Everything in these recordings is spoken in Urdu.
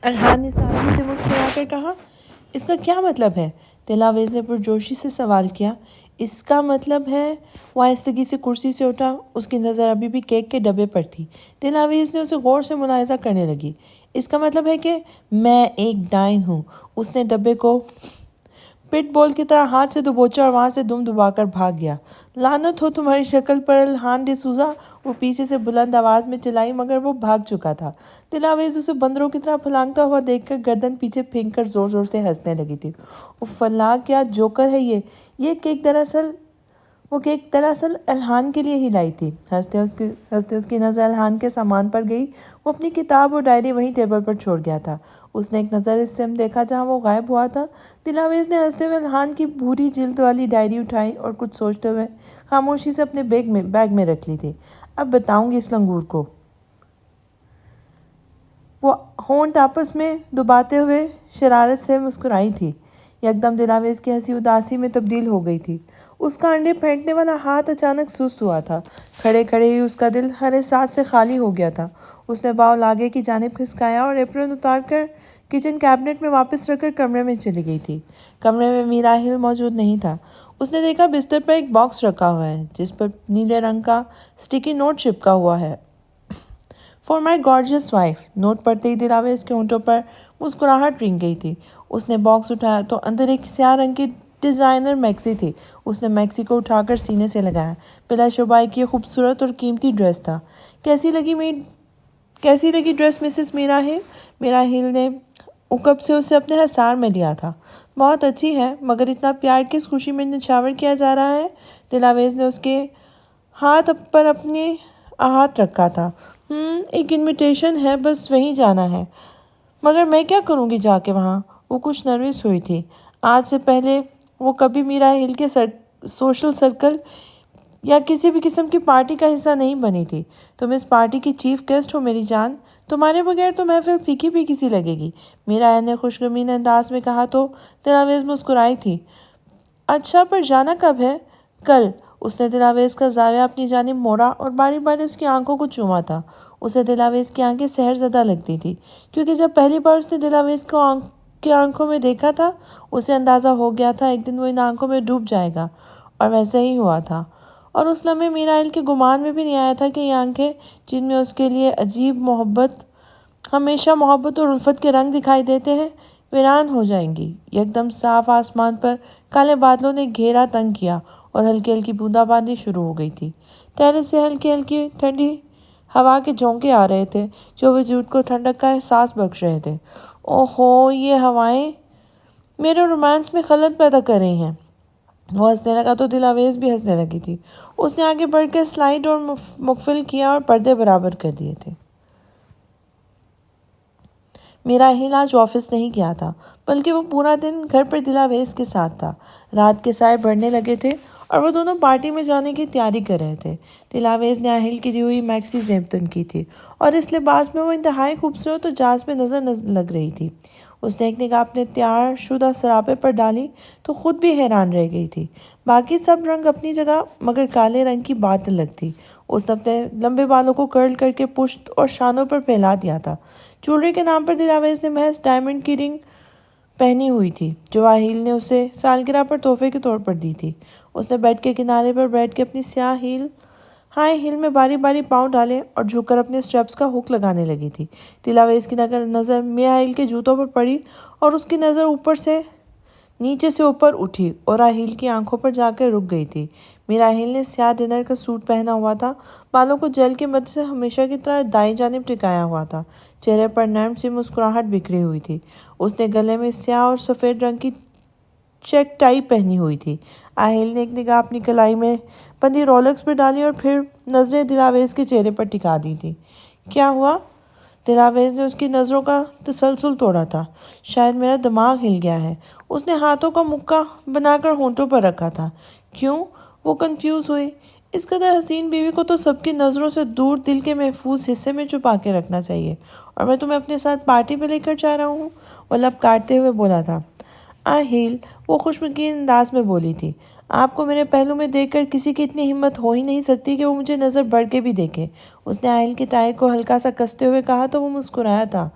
الحان نے سادگی سے مسکرا کر کہا۔ اس کا کیا مطلب ہے؟ دلاویز نے پرجوشی سے سوال کیا۔ اس کا مطلب ہے، وہ آہستگی سے کرسی سے اٹھا۔ اس کی نظر ابھی بھی کیک کے ڈبے پر تھی۔ دلاویز نے اسے غور سے ملاحظہ کرنے لگی۔ اس کا مطلب ہے کہ میں ایک ڈائن ہوں۔ اس نے ڈبے کو پٹ بول کی طرح ہاتھ سے دبوچا اور وہاں سے دم دبا کر بھاگ گیا۔ لعنت ہو تمہاری شکل پر الحان ڈے سوزا، وہ پیچھے سے بلند آواز میں چلائی، مگر وہ بھاگ چکا تھا۔ دلاویز اسے بندروں کی طرح پھلانگتا ہوا دیکھ کر گردن پیچھے پھینک کر زور زور سے ہنسنے لگی تھی۔ اف اللہ، کیا جوکر ہے یہ کیک دراصل الحان کے لیے ہی لائی تھی۔ ہنستے اس کی نظر الحان کے سامان پر گئی۔ وہ اپنی کتاب اور ڈائری وہیں ٹیبل پر چھوڑ گیا تھا۔ اس نے ایک نظر اس سمت دیکھا جہاں وہ غائب ہوا تھا۔ دلاویز نے ہنستے ہوئے الحان کی بھوری جلد والی ڈائری اٹھائی اور کچھ سوچتے ہوئے خاموشی سے اپنے بیگ میں رکھ لی تھی۔ اب بتاؤں گی اس لنگور کو۔ وہ ہونٹ آپس میں دباتے ہوئے شرارت سے مسکرائی تھی۔ یکدم دلاویز کی ہنسی اداسی میں تبدیل ہو گئی تھی۔ اس کا انڈے پھینٹنے والا ہاتھ اچانک سست ہوا تھا۔ کھڑے کھڑے ہی اس کا دل ہر احساس سے خالی ہو گیا تھا۔ اس نے باؤل آگے کی جانب کھسکایا اور ایپرن اتار کر کچن کیبنٹ میں واپس رکھ کر کمرے میں چلی گئی تھی۔ کمرے میں میرا ہل موجود نہیں تھا۔ اس نے دیکھا بستر پر ایک باکس رکھا ہوا ہے جس پر نیلے رنگ کا سٹیکی نوٹ چپکا ہوا ہے۔ For my gorgeous wife. Note پڑھتے ہی دلاویز کے ہونٹوں پر مسکراہٹ رنگ گئی تھی۔ اس نے باکس اٹھایا تو اندر ایک سیاہ رنگ کی ڈیزائنر میکسی تھی۔ اس نے میکسی کو اٹھا کر سینے سے لگایا۔ بلا شبہ ایک یہ خوبصورت اور قیمتی ڈریس تھا۔ کیسی لگی ڈریس مسز میرا ہل؟ میرا ہل نے عقب سے اسے اپنے حصار میں لیا تھا۔ بہت اچھی ہے، مگر اتنا پیار کس خوشی میں نچھاور کیا جا رہا ہے؟ دلاویز نے اس کے ہاتھ پر اپنے ہاتھ رکھا تھا۔ ایک انویٹیشن ہے، بس وہیں جانا ہے۔ مگر میں کیا کروں گی جا کے وہاں؟ وہ کچھ نروس ہوئی تھی۔ آج سے پہلے وہ کبھی میرا ہل کے سوشل سرکل یا کسی بھی قسم کی پارٹی کا حصہ نہیں بنی تھی۔ تم اس پارٹی کی چیف گیسٹ ہو میری جان۔ تمہارے بغیر تو محفل پھیکی پھیکی سی لگے گی، میرا ہل نے خوش غمگین انداز میں کہا تو دلاویز مسکرائی تھی۔ اچھا، پر جانا کب ہے؟ کل۔ اس نے دلاویز کا زاویہ اپنی جانب موڑا اور باری باری اس کی آنکھوں کو چوما تھا۔ اسے دلاویز کی آنکھیں سحر زدہ لگتی تھی، کیونکہ جب پہلی بار اس نے دلاویز کی آنکھوں میں دیکھا تھا، اسے اندازہ ہو گیا تھا ایک دن وہ ان آنکھوں میں ڈوب جائے گا، اور ویسا ہی ہوا تھا۔ اور اس لمحے میرا ہل کے گمان میں بھی نہیں آیا تھا کہ یہ آنکھیں، جن میں اس کے لیے ہمیشہ محبت اور الفت کے رنگ دکھائی دیتے ہیں، ویران ہو جائیں گی۔ یکدم صاف آسمان پر کالے بادلوں نے گھیرا تنگ کیا اور ہلکی ہلکی بوندا باندی شروع ہو گئی تھی۔ ٹیرس سے ہلکی ہلکی ٹھنڈی ہوا کے جھونکے آ رہے تھے جو وجود کو ٹھنڈک کا احساس بخش رہے تھے۔ اوہو، یہ ہوائیں میرے رومانس میں خلل پیدا کر رہی ہیں۔ وہ ہنسنے لگا تو دلاویز بھی ہنسنے لگی تھی۔ اس نے آگے بڑھ کر سلائڈ اور مقفل کیا اور پردے برابر کر دیے تھے۔ میرا ہل آج آفس نہیں گیا تھا، بلکہ وہ پورا دن گھر پر دلاویز کے ساتھ تھا۔ رات کے سائے بڑھنے لگے تھے اور وہ دونوں پارٹی میں جانے کی تیاری کر رہے تھے۔ دلاویز نے ہل کی دی ہوئی میکسی زیب کی تھی اور اس لباس میں وہ انتہائی خوبصورت اور جاذب نظر لگ رہی تھی۔ اس نے ایک نگاہ اپنے تیار شدہ سراپے پر ڈالی تو خود بھی حیران رہ گئی تھی۔ باقی سب رنگ اپنی جگہ، مگر کالے رنگ کی بات الگ تھی۔ اس نے اپنے لمبے بالوں کو کرل کر کے پشت اور شانوں پر پھیلا دیا تھا۔ جولری کے نام پر دلاویز نے محض ڈائمنڈ کی رنگ پہنی ہوئی تھی جو واہیل نے اسے سالگرہ پر تحفے کے طور پر دی تھی۔ اس نے بیڈ کے کنارے پر بیٹھ کے اپنی سیاہ ہائی ہیل میں باری باری پاؤں ڈالے اور جھک کر اپنے سٹیپس کا ہک لگانے لگی تھی۔ دلاویز کی نظر میرا ہل کے جوتوں پر پڑی اور اس کی نظر نیچے سے اوپر اٹھی اور راہیل کی آنکھوں پر جا کر رک گئی تھی۔ میرا ہل نے سیاہ ڈنر کا سوٹ پہنا ہوا تھا، بالوں کو جیل کے مدد سے ہمیشہ کی طرح دائیں جانب ٹکایا ہوا تھا، چہرے پر نرم سی مسکراہٹ بکھری ہوئی تھی۔ اس نے گلے میں سیاہ اور سفید رنگ کی چیک ٹائی پہنی ہوئی تھی۔ آہیل نے ایک نگاہ اپنی کلائی میں بندھی رولکس پہ ڈالی اور پھر نظریں دلاویز کے چہرے پر ٹکا دی تھی۔ کیا ہوا؟ دلاویز نے اس کی نظروں کا تسلسل توڑا تھا۔ شاید میرا دماغ ہل گیا ہے۔ اس نے ہاتھوں کا مکہ بنا کر ہونٹوں پر رکھا تھا۔ کیوں؟ وہ کنفیوز ہوئی۔ اس قدر حسین بیوی کو تو سب کی نظروں سے دور دل کے محفوظ حصے میں چھپا کے رکھنا چاہیے، اور میں تمہیں اپنے ساتھ پارٹی پہ لے کر جا رہا ہوں، وہ لب کاٹتے ہوئے بولا تھا۔ آہیل، وہ خوشمگین انداز میں بولی تھی، آپ کو میرے پہلو میں دیکھ کر کسی کی اتنی ہمت ہو ہی نہیں سکتی کہ وہ مجھے نظر بڑھ کے بھی دیکھے۔ اس نے آہیل کی ٹائی کو ہلکا سا کستے ہوئے کہا تو وہ مسکرایا تھا۔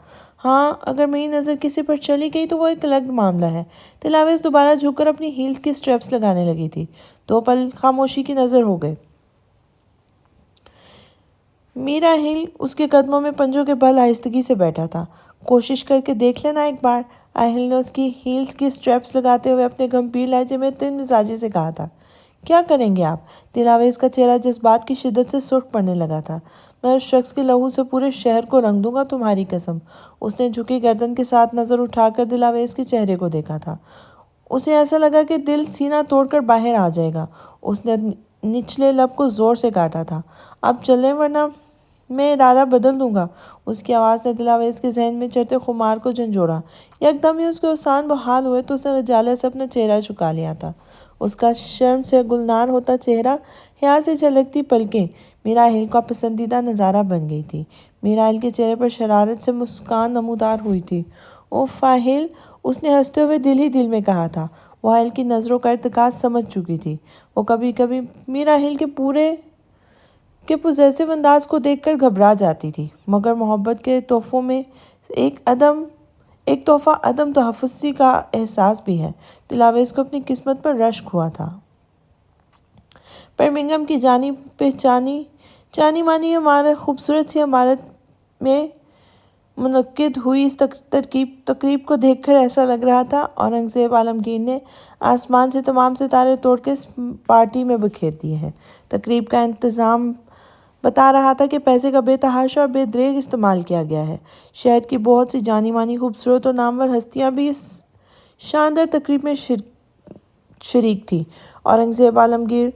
ہاں، اگر میری نظر کسی پر چلی گئی تو وہ ایک الگ معاملہ ہے۔ دلاویز دوبارہ جھک کر اپنی ہیلز کی سٹریپس لگانے لگی تھی۔ 2 پل خاموشی کی نظر ہو گئے۔ میرا ہل اس کے قدموں میں پنجوں کے بل آہستگی سے بیٹھا تھا۔ کوشش کر کے دیکھ لینا ایک بار، آہل نے اس کی ہیلز کی سٹریپس لگاتے ہوئے اپنے گمبھیر لہجے میں تن مزاجی سے کہا تھا۔ کیا کریں گے آپ؟ دلاویز کا چہرہ جذبات کی شدت سے سرخ پڑنے لگا تھا۔ میں اس شخص کے لہو سے پورے شہر کو رنگ دوں گا، تمہاری قسم۔ اس نے جھکی گردن کے ساتھ نظر اٹھا کر دلاویز کے چہرے کو دیکھا تھا۔ اسے ایسا لگا کہ دل سینہ توڑ کر باہر آ جائے گا۔ اس نے نچلے لب کو زور سے کاٹا تھا۔ اب چلیں ورنہ میں ارادہ بدل دوں گا۔ اس کی آواز نے دلاویز کے ذہن میں چڑھتے خمار کو جھنجھوڑا۔ یکدم ہی اس کے اوسان بحال ہوئے تو اس نے خجالت سے اپنا چہرہ جھکا لیا تھا۔ اس کا شرم سے گلنار ہوتا چہرہ، حیا سے جھلکتی پلکیں میراحل کا پسندیدہ نظارہ بن گئی تھی۔ میراحل کے چہرے پر شرارت سے مسکان نمودار ہوئی تھی۔ اوف آہل، اس نے ہنستے ہوئے دل ہی دل میں کہا تھا۔ وہ آہل کی نظروں کا ارتکاز سمجھ چکی تھی۔ وہ کبھی کبھی میراحل کے پوزیسو انداز کو دیکھ کر گھبرا جاتی تھی، مگر محبت کے تحفوں میں ایک تحفہ عدم تحفظی کا احساس بھی ہے۔ دلاویز کو اپنی قسمت پر رشک ہوا تھا۔ برمنگھم کی جانی مانی خوبصورت سی عمارت میں منعقد ہوئی اس تقریب کو دیکھ کر ایسا لگ رہا تھا اورنگزیب عالمگیر نے آسمان سے تمام ستارے توڑ کے اس پارٹی میں بکھیر دیے ہیں۔ تقریب کا انتظام بتا رہا تھا کہ پیسے کا بے تحاشا اور بے دریغ استعمال کیا گیا ہے۔ شہر کی بہت سی جانی مانی خوبصورت اور نامور ہستیاں بھی اس شاندار تقریب میں شریک تھیں۔ اورنگزیب عالمگیر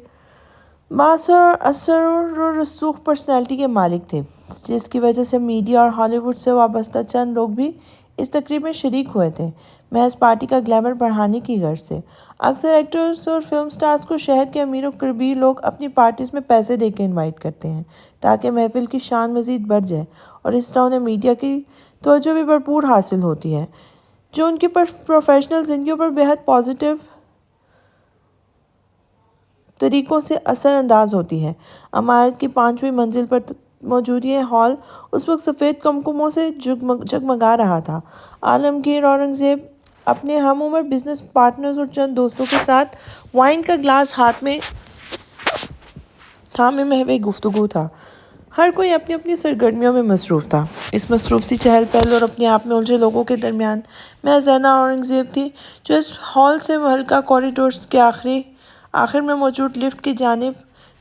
بااثر و رسوخ پرسنالٹی کے مالک تھے، جس کی وجہ سے میڈیا اور ہالی ووڈ سے وابستہ چند لوگ بھی اس تقریب میں شریک ہوئے تھے، محض پارٹی کا گلیمر بڑھانے کی غرض سے۔ اکثر ایکٹرز اور فلم سٹارز کو شہر کے امیر و کبیر لوگ اپنی پارٹیز میں پیسے دے کے انوائٹ کرتے ہیں تاکہ محفل کی شان مزید بڑھ جائے، اور اس طرح انہیں میڈیا کی توجہ بھی بھرپور حاصل ہوتی ہے، جو ان کی پروفیشنل زندگیوں پر بہت پازیٹیو طریقوں سے اثر انداز ہوتی ہے۔ عمارت کی 5ویں منزل پر موجود یہ ہال اس وقت سفید کمکموں سے جگمگا رہا تھا۔ عالمگیر اورنگزیب اپنے ہم عمر بزنس پارٹنرز اور چند دوستوں کے ساتھ وائن کا گلاس ہاتھ میں تھامے محو گفتگو تھا۔ ہر کوئی اپنی اپنی سرگرمیوں میں مصروف تھا۔ اس مصروف سی چہل پہل اور اپنے آپ میں الجھے لوگوں کے درمیان محض اینا اورنگزیب تھی جو اس ہال سے مہلکہ کوریڈورز کے آخر میں موجود لفٹ کی جانب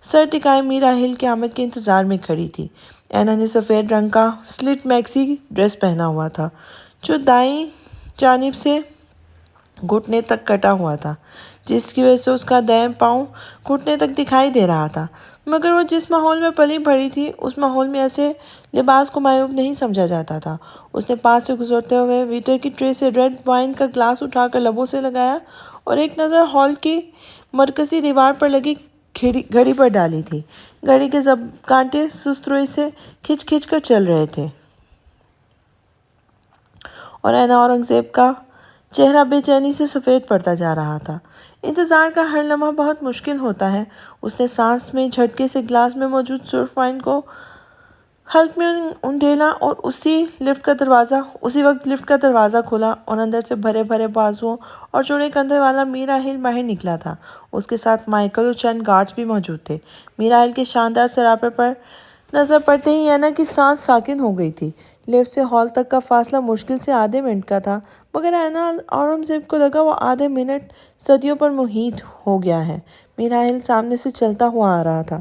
سر ٹکائے میراحل کی آمد کے انتظار میں کھڑی تھی۔ اینا نے سفید رنگ کا سلٹ میکسی ڈریس پہنا ہوا تھا جو دائیں جانب سے گھٹنے تک کٹا ہوا تھا، جس کی وجہ سے اس کا دائیں پاؤں گھٹنے تک دکھائی دے رہا تھا، مگر وہ جس ماحول میں پلی بڑھی تھی اس ماحول میں ایسے لباس کو معیوب نہیں سمجھا جاتا تھا۔ اس نے پاس سے گزرتے ہوئے ویٹر کی ٹرے سے ریڈ وائن کا گلاس اٹھا کر لبوں سے لگایا اور ایک نظر ہال کی مرکزی دیوار پر لگی گھڑی پر ڈالی تھی۔ گھڑی کے کانٹے سست روئی سے کھچ کھچ کر چل رہے تھے اور اینا اورنگزیب کا چہرہ بے چینی سے سفید پڑتا جا رہا تھا۔ انتظار کا ہر لمحہ بہت مشکل ہوتا ہے۔ اس نے سانس میں جھٹکے سے گلاس میں موجود سرخ وائن کو حلق میں انڈیلا اور اسی وقت لفٹ کا دروازہ کھلا اور اندر سے بھرے بھرے بازوؤں اور چوڑے کندھے والا میراحل باہر نکلا تھا۔ اس کے ساتھ مائیکل اور چند گارڈز بھی موجود تھے۔ میراحل کے شاندار سراپے پر نظر پڑتے ہی اینا کی سانس ساکن ہو گئی تھی۔ لفٹ سے ہال تک کا فاصلہ مشکل سے آدھے منٹ کا تھا، مگر اینا اورنگزیب کو لگا وہ آدھے منٹ صدیوں پر محیط ہو گیا ہے۔ میراحل سامنے سے چلتا ہوا آ رہا تھا۔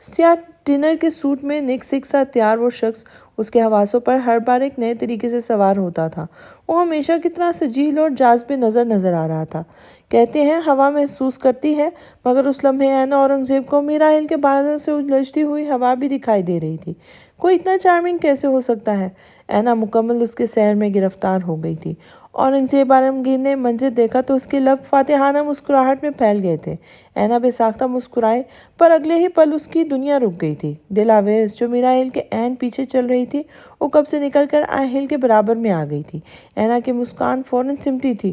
سیاہ ڈنر کے سوٹ میں نک سک سا تیار وہ شخص اس کے حواسوں پر ہر بار ایک نئے طریقے سے سوار ہوتا تھا۔ وہ ہمیشہ کتنا سجیل اور جاذب نظر آ رہا تھا۔ کہتے ہیں ہوا محسوس کرتی ہے، مگر اس لمحے اینا اورنگزیب کو میراحل کے بالوں سے الجھتی ہوئی ہوا بھی دکھائی دے رہی تھی۔ کوئی اتنا چارمنگ کیسے ہو سکتا ہے؟ اینا مکمل اس کے سحر میں گرفتار ہو گئی تھی۔ اورنگزیب عالمگیر نے منظر دیکھا تو اس کے لب فاتحانہ مسکراہٹ میں پھیل گئے تھے۔ اینا بے ساختہ مسکرائے، پر اگلے ہی پل اس کی دنیا رک گئی تھی۔ دلاویز جو میراحل کے عین پیچھے چل رہی تھی، وہ کب سے نکل کر آہل کے برابر میں آ گئی تھی۔ اینا کی مسکان فوراً سمٹی تھی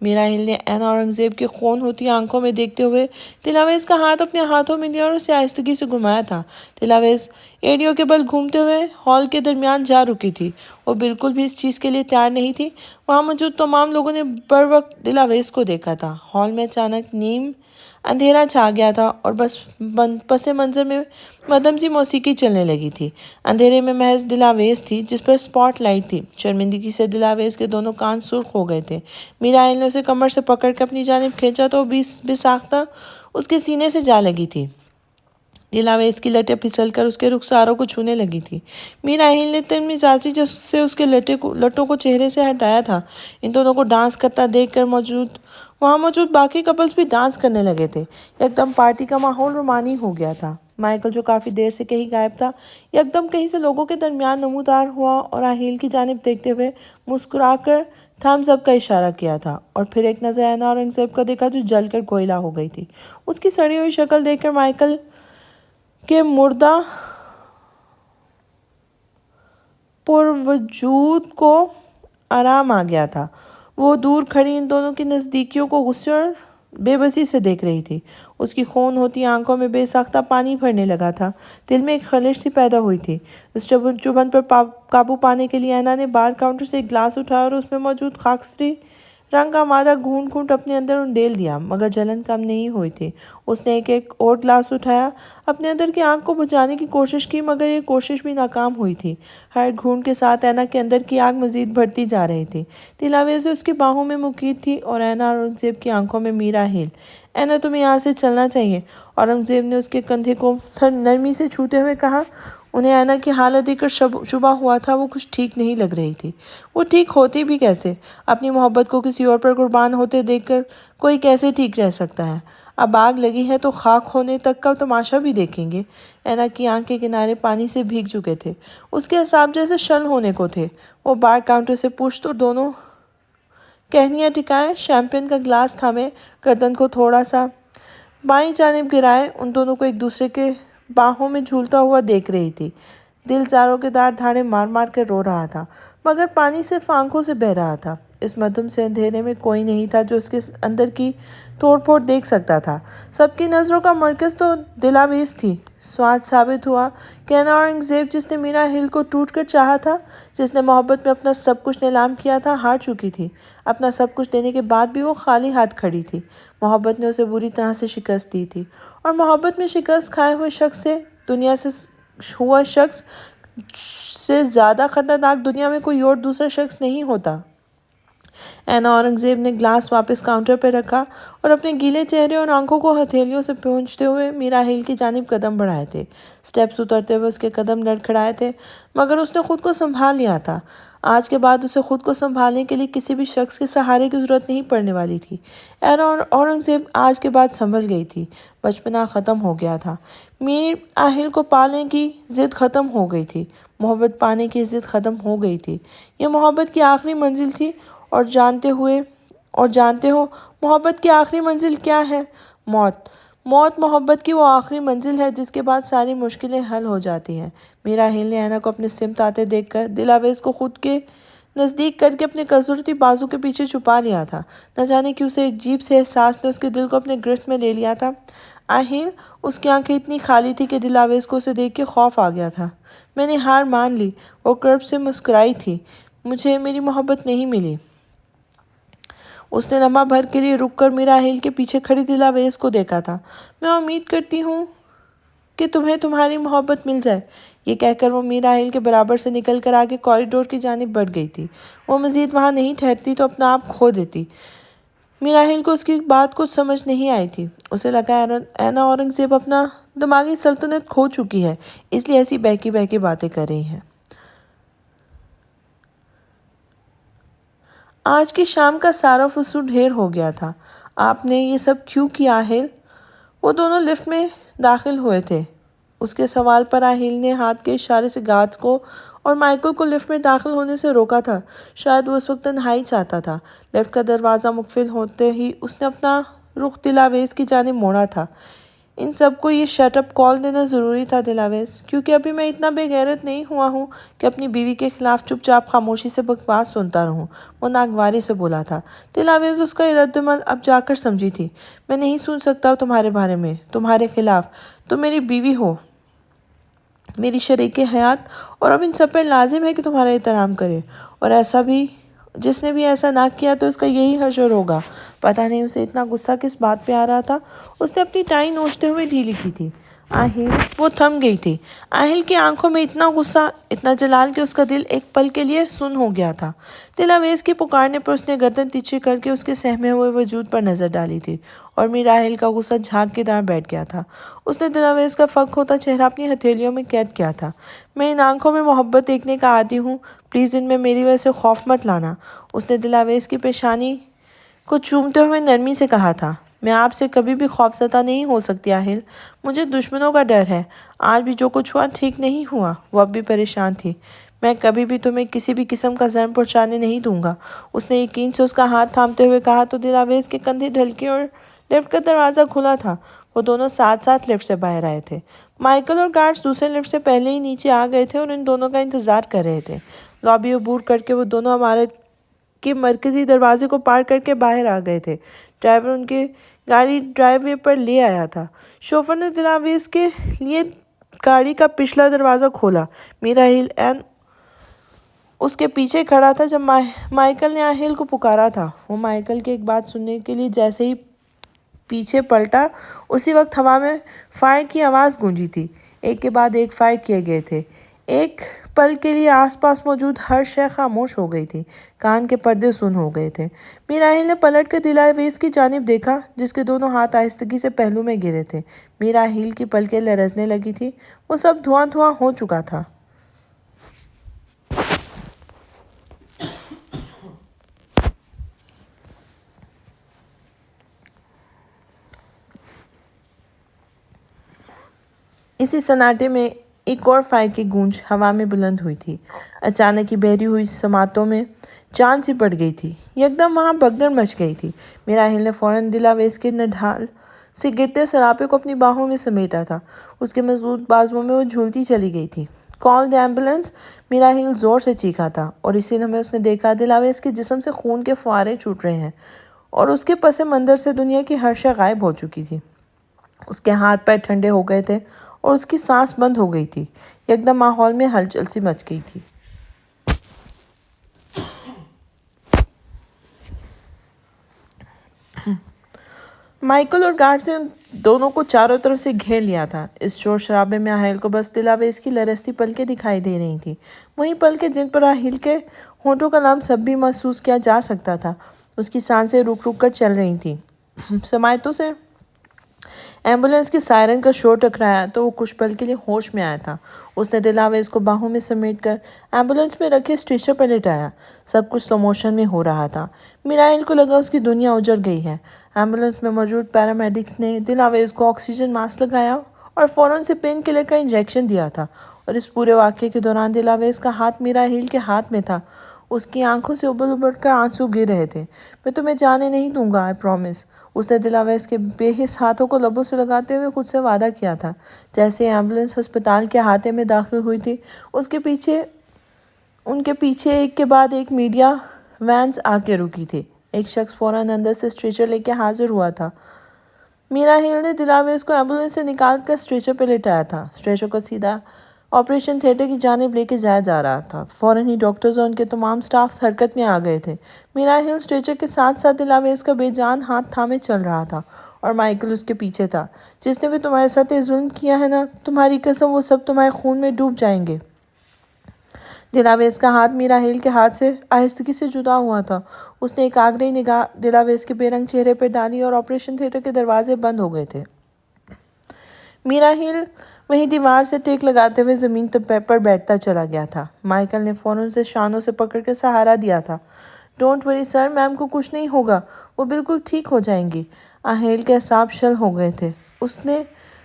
میراحیل نے اینا اورنگزیب کے خون ہوتی آنکھوں میں دیکھتے ہوئے دلاویز کا ہاتھ اپنے ہاتھوں میں لیا اور اسے آہستگی سے گھمایا تھا۔ دلاویز ایڑیوں کے بل گھومتے ہوئے ہال کے درمیان جا رکی تھی۔ وہ بالکل بھی اس چیز کے لیے تیار نہیں تھی۔ وہاں موجود تمام لوگوں نے بروقت دلاویز کو دیکھا تھا۔ ہال میں اچانک نیم اندھیرا چھا گیا تھا اور بس پس منظر میں مدھم سی موسیقی چلنے لگی تھی۔ اندھیرے میں محض دلاویز تھی جس پر سپاٹ لائٹ تھی۔ شرمندگی سے دلاویز کے دونوں کان سرخ ہو گئے تھے۔ میراحیل نے اسے کمر سے پکڑ کے اپنی جانب کھینچا تو بے ساختہ اس کے سینے سے جا لگی تھی۔ دلاویز کی لٹیں پھسل کر اس کے رخساروں کو چھونے لگی تھی۔ میراحیل نے تن مزاجی سے اس کے لٹوں کو چہرے سے ہٹایا تھا۔ ان دونوں کو ڈانس کرتا دیکھ کر وہاں موجود باقی کپلز بھی ڈانس کرنے لگے تھے۔ یکدم پارٹی کا ماحول رومانی ہو گیا تھا۔ مائیکل جو کافی دیر سے کہیں غائب تھا یکدم کہیں سے لوگوں کے درمیان نمودار ہوا اور راحیل کی جانب دیکھتے ہوئے مسکرا کر تھمز اپ کا اشارہ کیا تھا اور پھر ایک نظر اینا اورنگزیب کا دیکھا جو جل کر کوئلہ ہو گئی تھی۔ اس کی سڑی ہوئی شکل دیکھ کر مائیکل کے مردہ پروجود کو آرام آ گیا تھا۔ وہ دور کھڑی ان دونوں کی نزدیکیوں کو غصے اور بے بسی سے دیکھ رہی تھی۔ اس کی خون ہوتی آنکھوں میں بے ساختہ پانی بھرنے لگا تھا۔ دل میں ایک خلش سی پیدا ہوئی تھی۔ اس چبھن پر قابو پانے کے لیے اینا نے بار کاؤنٹر سے ایک گلاس اٹھایا اور اس میں موجود خاکستری رنگ کا مادہ گھونٹ گھونٹ اپنے اندر انڈیل دیا، مگر جلن کم نہیں ہوئی تھی۔ اس نے ایک اور گلاس اٹھایا، اپنے اندر کی آگ کو بجھانے کی کوشش کی، مگر یہ کوشش بھی ناکام ہوئی تھی۔ ہر گھونٹ کے ساتھ اینا کے اندر کی آگ مزید بڑھتی جا رہی تھی۔ دلاویز اس کی باہوں میں مقید تھی اور اینا اورنگزیب کی آنکھوں میں میراحیل۔ اینا تمہیں یہاں سے چلنا چاہیے، اورنگزیب نے اس کے کندھے کو نرمی سے چھوتے ہوئے کہا۔ انہیں اینا کی حالت دیکھ کر شبہ ہوا تھا وہ کچھ ٹھیک نہیں لگ رہی تھی۔ وہ ٹھیک ہوتی بھی کیسے؟ اپنی محبت کو کسی اور پر قربان ہوتے دیکھ کر کوئی کیسے ٹھیک رہ سکتا ہے؟ اب آگ لگی ہے تو خاک ہونے تک کا تماشا بھی دیکھیں گے۔ اینا کی آنکھ کے کنارے پانی سے بھیگ چکے تھے۔ اس کے اعصاب جیسے شل ہونے کو تھے۔ وہ بار کاؤنٹر سے پشت اور دونوں کہنیاں ٹکائے، شیمپین کا گلاس تھامے، گردن کو تھوڑا سا بائیں جانب گرائے، ان دونوں کو ایک دوسرے کے باہوں میں جھولتا ہوا دیکھ رہی تھی۔ دل زاروں کے دھاڑے مار مار کر رو رہا تھا، مگر پانی صرف آنکھوں سے بہہ رہا تھا۔ اس مدھم سے اندھیرے میں کوئی نہیں تھا جو اس کے اندر کی توڑ پھوڑ دیکھ سکتا تھا۔ سب کی نظروں کا مرکز تو دلاویز تھی۔ سواد ثابت ہوا کہ اینا اورنگزیب جس نے میراحیل کو ٹوٹ کر چاہا تھا، جس نے محبت میں اپنا سب کچھ نیلام کیا تھا، ہار چکی تھی۔ اپنا سب کچھ دینے کے بعد بھی وہ خالی ہاتھ کھڑی تھی۔ محبت نے اسے بری طرح سے شکست دی تھی، اور محبت میں شکست کھائے ہوئے شخص سے دنیا سے ہوا شخص سے زیادہ خطرناک دنیا میں کوئی اور دوسرا شخص نہیں ہوتا۔ اینا اورنگزیب نے گلاس واپس کاؤنٹر پر رکھا اور اپنے گیلے چہرے اور آنکھوں کو ہتھیلیوں سے پونچھتے ہوئے میراحیل کی جانب قدم بڑھائے تھے۔ سٹیپس اترتے ہوئے اس کے قدم لڑکھڑائے تھے، مگر اس نے خود کو سنبھال لیا تھا۔ آج کے بعد اسے خود کو سنبھالنے کے لیے کسی بھی شخص کے سہارے کی ضرورت نہیں پڑنے والی تھی۔ اینا اورنگزیب آج کے بعد سنبھل گئی تھی۔ بچپنا ختم ہو گیا تھا۔ میراحیل کو پانے کی ضد ختم ہو گئی تھی۔ محبت پانے کی ضد ختم ہو گئی تھی۔ یہ محبت کی آخری منزل تھی، اور جانتے ہو محبت کی آخری منزل کیا ہے؟ موت۔ موت محبت کی وہ آخری منزل ہے جس کے بعد ساری مشکلیں حل ہو جاتی ہیں۔ میراحیل نے اینا کو اپنے سمت آتے دیکھ کر دلاویز کو خود کے نزدیک کر کے اپنے کسورتی بازو کے پیچھے چھپا لیا تھا۔ نہ جانے کیوں سے ایک عجیب سے احساس نے اس کے دل کو اپنے گرفت میں لے لیا تھا۔ آہین، اس کی آنکھیں اتنی خالی تھی کہ دلاویز کو اسے دیکھ کے خوف آ گیا تھا۔ میں نے ہار مان لی، وہ کرب سے مسکرائی تھی۔ مجھے میری محبت نہیں ملی۔ اس نے لمحہ بھر کے لیے رک کر میراحیل کے پیچھے کھڑی دلاویز کو دیکھا تھا۔ میں امید کرتی ہوں کہ تمہیں تمہاری محبت مل جائے۔ یہ کہہ کر وہ میراحیل کے برابر سے نکل کر آگے کوریڈور کی جانب بڑھ گئی تھی۔ وہ مزید وہاں نہیں ٹھہرتی تو اپنا آپ کھو دیتی۔ میراحیل کو اس کی بات کچھ سمجھ نہیں آئی تھی۔ اسے لگا اینا اورنگزیب اپنا دماغی سلطنت کھو چکی ہے، اس لیے ایسی بہکی بہکی باتیں کر رہی ہے۔ آج کی شام کا سارا فضول ڈھیر ہو گیا تھا۔ آپ نے یہ سب کیوں کیا آہیل؟ وہ دونوں لفٹ میں داخل ہوئے تھے۔ اس کے سوال پر آہیل نے ہاتھ کے اشارے سے گارڈز کو اور مائیکل کو لفٹ میں داخل ہونے سے روکا تھا۔ شاید وہ اس وقت تنہائی چاہتا تھا۔ لفٹ کا دروازہ مقفل ہوتے ہی اس نے اپنا رخ دلاویز کی جانب موڑا تھا۔ ان سب کو یہ شٹ اپ کال دینا ضروری تھا دلاویز، کیونکہ ابھی میں اتنا بے غیرت نہیں ہوا ہوں کہ اپنی بیوی کے خلاف چپ چاپ خاموشی سے بکواس سنتا رہوں، وہ ناگواری سے بولا تھا۔ دلاویز اس کا رد عمل اب جا کر سمجھی تھی۔ میں نہیں سن سکتا تمہارے بارے میں، تمہارے خلاف۔ تم میری بیوی ہو، میری شریک حیات، اور اب ان سب پر لازم ہے کہ تمہارا احترام کرے، اور ایسا بھی جس نے بھی ایسا نہ کیا تو اس کا یہی حشر ہوگا۔ پتہ نہیں اسے اتنا غصہ کس بات پہ آ رہا تھا۔ اس نے اپنی ٹائی نوچتے ہوئے ڈھیلی کی تھی۔ آہیل وہ تھم گئی تھی۔ آہیل کی آنکھوں میں اتنا غصہ، اتنا جلال کہ اس کا دل ایک پل کے لیے سن ہو گیا تھا۔ دلاویز کی پکارنے پر اس نے گردن تیچھے کر کے اس کے سہمے ہوئے وجود پر نظر ڈالی تھی، اور میر آہیل کا غصہ جھاگ کی طرح بیٹھ گیا تھا۔ اس نے دلاویز کا فک ہوتا چہرہ اپنی ہتھیلیوں میں قید کیا تھا۔ میں ان آنکھوں میں محبت دیکھنے کا عادی ہوں، پلیز ان میں میری وجہ سے خوف مت لانا۔ اس نے دلاویز کی پیشانی کو چومتے ہوئے نرمی سے کہا تھا۔ میں آپ سے کبھی بھی خوفزدہ نہیں ہو سکتی آہل، مجھے دشمنوں کا ڈر ہے۔ آج بھی جو کچھ ہوا ٹھیک نہیں ہوا۔ وہ اب بھی پریشان تھی۔ میں کبھی بھی تمہیں کسی بھی قسم کا زخم پہنچانے نہیں دوں گا، اس نے یقین سے اس کا ہاتھ تھامتے ہوئے کہا تو دلاویز کے کندھے ڈھلکے اور لفٹ کا دروازہ کھلا تھا۔ وہ دونوں ساتھ ساتھ لفٹ سے باہر آئے تھے۔ مائیکل اور گارڈز دوسرے لفٹ سے پہلے ہی نیچے آ گئے تھے اور ان دونوں کا انتظار کر رہے تھے۔ لابی عبور کر کے وہ دونوں عمارت کے مرکزی دروازے کو پار کر کے باہر آ گئے تھے۔ ڈرائیور ان کی گاڑی ڈرائیو وے پر لے آیا تھا۔ شوفر نے دلاویز کے لیے گاڑی کا پچھلا دروازہ کھولا۔ میر آہیل اس کے پیچھے کھڑا تھا جب مائیکل نے آہیل کو پکارا تھا۔ وہ مائیکل کی ایک بات سننے کے لیے جیسے ہی پیچھے پلٹا، اسی وقت ہوا میں فائر کی آواز گونجی تھی۔ ایک کے بعد ایک فائر کیے گئے تھے۔ ایک پل کے لیے آس پاس موجود ہر شے خاموش ہو گئی تھی۔ کان کے پردے سن ہو گئے تھے۔ میر آہیل نے پلٹ کر دلاویز کی جانب دیکھا جس کے دونوں ہاتھ آہستگی سے پہلو میں گرے تھے۔ میر آہیل کی پلکیں لرزنے لگی تھی۔ وہ سب دھواں دھواں ہو چکا تھا۔ اسی سناٹے میں ایک اور فائر کی گونج ہوا میں بلند ہوئی تھی۔ اچانک ہی بہری ہوئی سماعتوں میں جان سی پڑ گئی تھی۔ یکدم وہاں بھگدڑ مچ گئی تھی۔ میر آہیل نے فوراً دلاویز کے نڈھال سے گرتے سراپے کو اپنی باہوں میں سمیٹا تھا۔ اس کے مضبوط بازوؤں میں وہ جھولتی چلی گئی تھی۔ کال دی ایمبولینس! میر آہیل زور سے چیخا تھا، اور اسی لمحے اس نے دیکھا دلاویز کے جسم سے خون کے فوارے چھوٹ رہے ہیں، اور اس کے پس منظر سے دنیا کی ہر شے غائب ہو چکی تھی۔ اس کے ہاتھ پیر ٹھنڈے ہو گئے تھے اور اس کی سانس بند ہو گئی تھی۔ یکدم ماحول میں ہلچل سی مچ گئی تھی۔ مائیکل اور گارڈز نے ان دونوں کو چاروں طرف سے گھیر لیا تھا۔ اس شور شرابے میں آہیل کو بس دلاویز کی لرزتی پلکیں دکھائی دے رہی تھیں، وہی پلکیں جن پر آہیل کے ہونٹوں کا لمس اب بھی محسوس کیا جا سکتا تھا۔ اس کی سانسیں رک رک کر چل رہی تھیں۔ سماعتوں سے ایمبولینس کے سائرن کا شور ٹکرایا تو وہ کچھ پل کے لیے ہوش میں آیا تھا۔ اس نے دلاویز کو باہوں میں سمیٹ کر ایمبولینس میں رکھے اسٹریچر پر لٹایا۔ سب کچھ سلو موشن میں ہو رہا تھا۔ میر آہیل کو لگا اس کی دنیا اجڑ گئی ہے۔ ایمبولینس میں موجود پیرامیڈکس نے دلاویز کو آکسیجن ماسک لگایا اور فوراً سے پین کلر کا انجیکشن دیا تھا، اور اس پورے واقعے کے دوران دلاویز کا ہاتھ میر آہیل کے ہاتھ میں تھا۔ اس کی آنکھوں سے ابل ابل کر آنسو گر رہے تھے۔ میں تمہیں جانے نہیں دوں گا، آئی پرومس۔ اس نے دلاویز کے بے حس ہاتھوں کو لبوں سے لگاتے ہوئے خود سے وعدہ کیا تھا۔ جیسے ہی ایمبولینس ہسپتال کے احاطے میں داخل ہوئی تھی، ان کے پیچھے ایک کے بعد ایک میڈیا وینز آ کے رکی تھی۔ ایک شخص فوراً اندر سے اسٹریچر لے کے حاضر ہوا تھا۔ میر آہیل نے دلاویز کو ایمبولینس سے نکال کر اسٹریچر پہ لٹایا تھا۔ اسٹریچر کو سیدھا آپریشن تھیٹر کی جانب لے کے جایا جا رہا تھا۔ فوراً ہی ڈاکٹرز اور ان کے تمام سٹافز حرکت میں آ گئے تھے۔ میر آہیل اسٹریچر کے ساتھ ساتھ دلاویز کا بے جان ہاتھ تھامے چل رہا تھا، اور مائیکل اس کے پیچھے تھا۔ جس نے بھی تمہارے ساتھ یہ ظلم کیا ہے نا، تمہاری قسم وہ سب تمہارے خون میں ڈوب جائیں گے۔ دلاویز کا ہاتھ میر آہیل کے ہاتھ سے آہستگی سے جدا ہوا تھا۔ اس نے ایک آگرہی نگاہ دلاویز کے بے رنگ چہرے پہ ڈالی اور آپریشن تھیٹر کے دروازے بند ہو گئے تھے۔ میر آہیل وہیں دیوار سے ٹیک لگاتے ہوئے زمین پر بیٹھتا چلا گیا تھا۔ مائیکل نے فوراً اسے شانوں سے پکڑ کر سہارا دیا تھا۔ ڈونٹ وری سر، میم کو کچھ نہیں ہوگا، وہ بالکل ٹھیک ہو جائیں گی۔ آہیل کے اعصاب شل ہو گئے تھے۔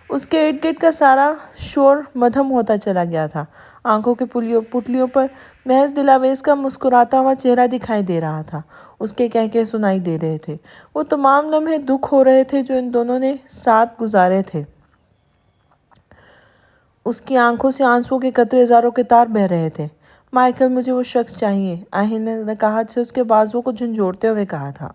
اس کے ارد گرد کا سارا شور مدھم ہوتا چلا گیا تھا۔ آنکھوں کے پتلیوں پر محض دلاویز کا مسکراتا ہوا چہرہ دکھائی دے رہا تھا۔ اس کے کہکہے سنائی دے رہے تھے۔ وہ تمام لمحے دکھ ہو رہے تھے جو ان دونوں نے ساتھ گزارے تھے۔ اس کی آنکھوں سے آنسوؤں کے قطرے زاروں کے تار بہہ رہے تھے۔ مائیکل، مجھے وہ شخص چاہیے، آہیل نے نکاہت سے اس کے بازوؤں کو جھنجھوڑتے ہوئے کہا تھا۔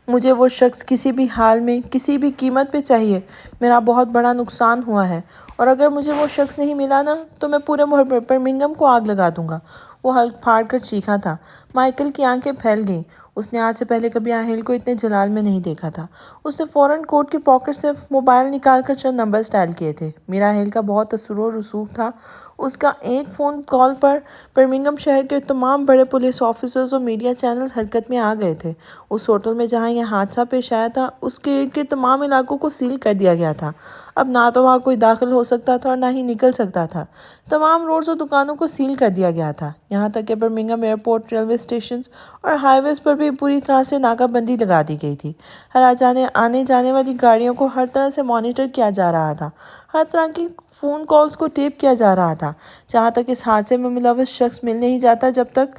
مجھے وہ شخص کسی بھی حال میں، کسی بھی قیمت پہ چاہیے۔ میرا بہت بڑا نقصان ہوا ہے، اور اگر مجھے وہ شخص نہیں ملا نا تو میں پورے برمنگھم کو آگ لگا دوں گا۔ وہ حلق پھاڑ کر چیخا تھا۔ مائیکل کی آنکھیں پھیل گئیں۔ اس نے آج سے پہلے کبھی آہیل کو اتنے جلال میں نہیں دیکھا تھا۔ اس نے فوراً کوٹ کی پاکٹ سے موبائل نکال کر چند نمبرز ڈائل کیے تھے۔ میر آہیل کا بہت اثر و رسوخ تھا۔ اس کا ایک فون کال پر برمنگھم شہر کے تمام بڑے پولیس آفیسرز اور میڈیا چینلز حرکت میں آ گئے تھے۔ اس ہوٹل میں جہاں یہ حادثہ پیش آیا تھا، اس کے ارد گرد تمام علاقوں کو سیل کر دیا گیا تھا۔ اب نہ تو وہاں کوئی داخل ہو سکتا تھا اور نہ ہی نکل سکتا تھا۔ تمام روڈز اور دکانوں کو سیل کر دیا گیا تھا، یہاں تک کہ برمنگھم ایئرپورٹ، ریلوے اسٹیشنز اور ہائی ویز پر بھی پوری طرح سے ناکہ بندی لگا دی گئی تھی۔ ہر آنے جانے والی گاڑیوں کو ہر طرح سے مانیٹر کیا جا رہا تھا۔ ہر طرح کی فون کالز کو ٹیپ کیا جا رہا تھا۔ جہاں تک اس حادثے میں ملوث شخص مل نہیں جاتا، جب تک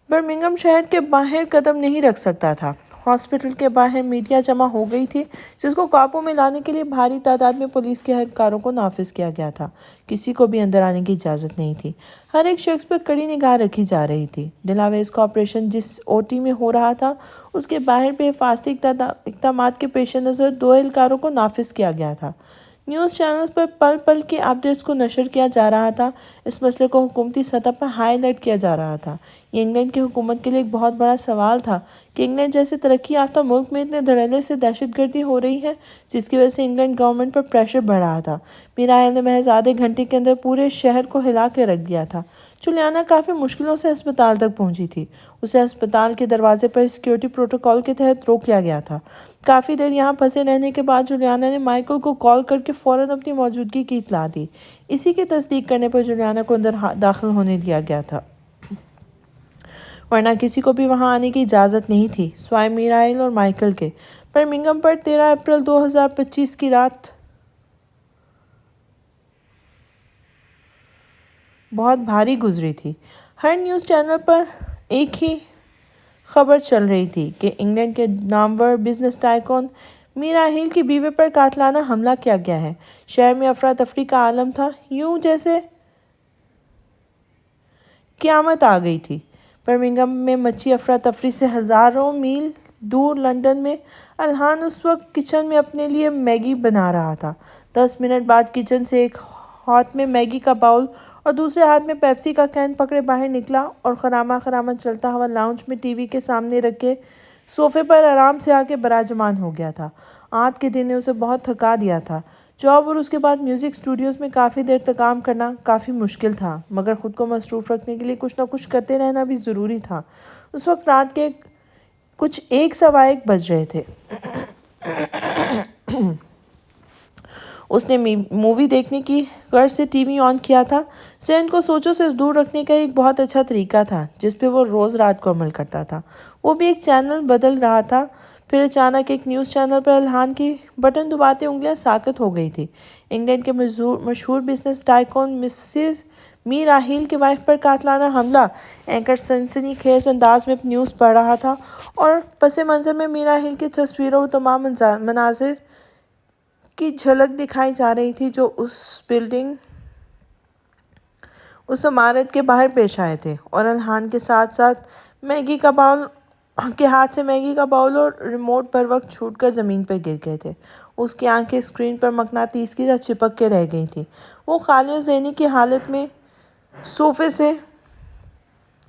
برمنگھم شہر کے باہر قدم نہیں رکھ سکتا تھا۔ ہاسپٹل کے باہر میڈیا جمع ہو گئی تھی، جس کو قابو میں لانے کے لیے بھاری تعداد میں پولیس کے اہلکاروں کو نافذ کیا گیا تھا۔ کسی کو بھی اندر آنے کی اجازت نہیں تھی۔ ہر ایک شخص پر کڑی نگاہ رکھی جا رہی تھی۔ دلاویز کا آپریشن جس او ٹی میں ہو رہا تھا، اس کے باہر بھی حفاظتی اقدامات کے پیش نظر 2 اہلکاروں کو نافذ کیا گیا تھا۔ نیوز چینلز پر پل پل کے اپڈیٹس کو نشر کیا جا رہا تھا۔ اس مسئلے کو حکومتی سطح پر ہائی الرٹ کیا جا رہا تھا۔ یہ انگلینڈ کی حکومت کے لیے ایک بہت بڑا سوال تھا کہ انگلینڈ جیسے ترقی یافتہ ملک میں اتنے دھڑلے سے دہشت گردی ہو رہی ہے، جس کی وجہ سے انگلینڈ گورنمنٹ پر پریشر بڑھ رہا تھا۔ میر آہیل نے محض آدھے گھنٹے کے اندر پورے شہر کو ہلا کے رکھ دیا تھا۔ جولیانا کافی مشکلوں سے ہسپتال تک پہنچی تھی۔ اسے ہسپتال کے دروازے پر سیکیورٹی پروٹوکول کے تحت روک لیا گیا تھا۔ کافی دیر یہاں پھنسے رہنے کے بعد جولیانا نے مائیکل کو کال کر کے فوراً اپنی موجودگی کی اطلاع دی۔ اسی کی تصدیق کرنے پر جولیانا کو اندر داخل ہونے دیا گیا تھا، ورنہ کسی کو بھی وہاں آنے کی اجازت نہیں تھی سوائے میر آہیل اور مائیکل کے۔ برمنگھم پر 13 اپریل 2025 کی رات بہت بھاری گزری تھی۔ ہر نیوز چینل پر ایک ہی خبر چل رہی تھی کہ انگلینڈ کے نامور بزنس ٹائکون میر آہیل کی بیوی پر قاتلانہ حملہ کیا گیا ہے۔ شہر میں افراتفری کا عالم تھا، یوں جیسے قیامت آ گئی تھی۔ برمنگھم میں مچی افراتفری سے ہزاروں میل دور لندن میں الہان اس وقت کچن میں اپنے لیے میگی بنا رہا تھا۔ 10 منٹ بعد کچن سے ایک ہاتھ میں میگی کا باؤل اور دوسرے ہاتھ میں پیپسی کا کین پکڑے باہر نکلا اور خراما خراما چلتا ہوا لاؤنج میں ٹی وی کے سامنے رکھے صوفے پر آرام سے آ کے براجمان ہو گیا تھا۔ آج کے دن نے اسے بہت تھکا دیا تھا۔ جاب اور اس کے بعد میوزک اسٹوڈیوز میں کافی دیر تک کام کرنا کافی مشکل تھا، مگر خود کو مصروف رکھنے کے لیے کچھ نہ کچھ کرتے رہنا بھی ضروری تھا۔ اس وقت رات کے کچھ 1:15 بج رہے تھے۔ اس نے مووی دیکھنے کی غرض سے ٹی وی آن کیا تھا۔ ذہن کو سوچوں سے دور رکھنے کا ایک بہت اچھا طریقہ تھا جس پہ وہ روز رات کو عمل کرتا تھا۔ وہ بھی ایک چینل بدل رہا تھا۔ پھر اچانک ایک نیوز چینل پر الہان کی بٹن دباتے انگلیاں ساکت ہو گئی تھی۔ انگلینڈ کے مشہور بزنس ٹائکون مسز میر آہیل کی وائف پر قاتلانہ حملہ۔ اینکر سنسنی خیز انداز میں نیوز پڑھ رہا تھا اور پس منظر میں میر آہیل کی تصویروں و تمام مناظر کی جھلک دکھائی جا رہی تھی جو اس عمارت کے باہر پیش آئے تھے، اور الہان کے ساتھ ساتھ میگی کا باؤل کے ہاتھ سے میگی کا باؤل اور ریموٹ بر وقت چھوٹ کر زمین پر گر گئے تھے۔ اس کی آنکھیں اسکرین پر مقناطیس کی طرح چپک کے رہ گئی تھیں۔ وہ خالی اور ذہنی کی حالت میں صوفے سے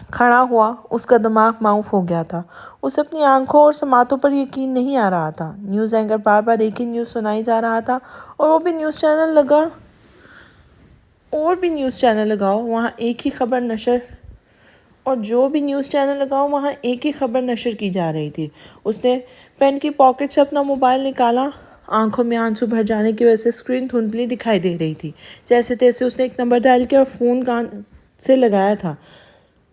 کھڑا ہوا، اس کا دماغ معاف ہو گیا تھا۔ اسے اپنی آنکھوں اور سماعتوں پر یقین نہیں آ رہا تھا۔ نیوز اینکر بار بار ایک ہی نیوز سنائی جا رہا تھا، اور بھی نیوز چینل لگاؤ وہاں ایک ہی خبر نشر کی جا رہی تھی۔ اس نے پین کی پاکٹ سے اپنا موبائل نکالا۔ آنکھوں میں آنسو بھر جانے کی وجہ سے اسکرین دھندلی دکھائی دے رہی تھی۔ جیسے تیسے اس نے ایک نمبر ڈائل کیا اور فون کان سے لگایا تھا۔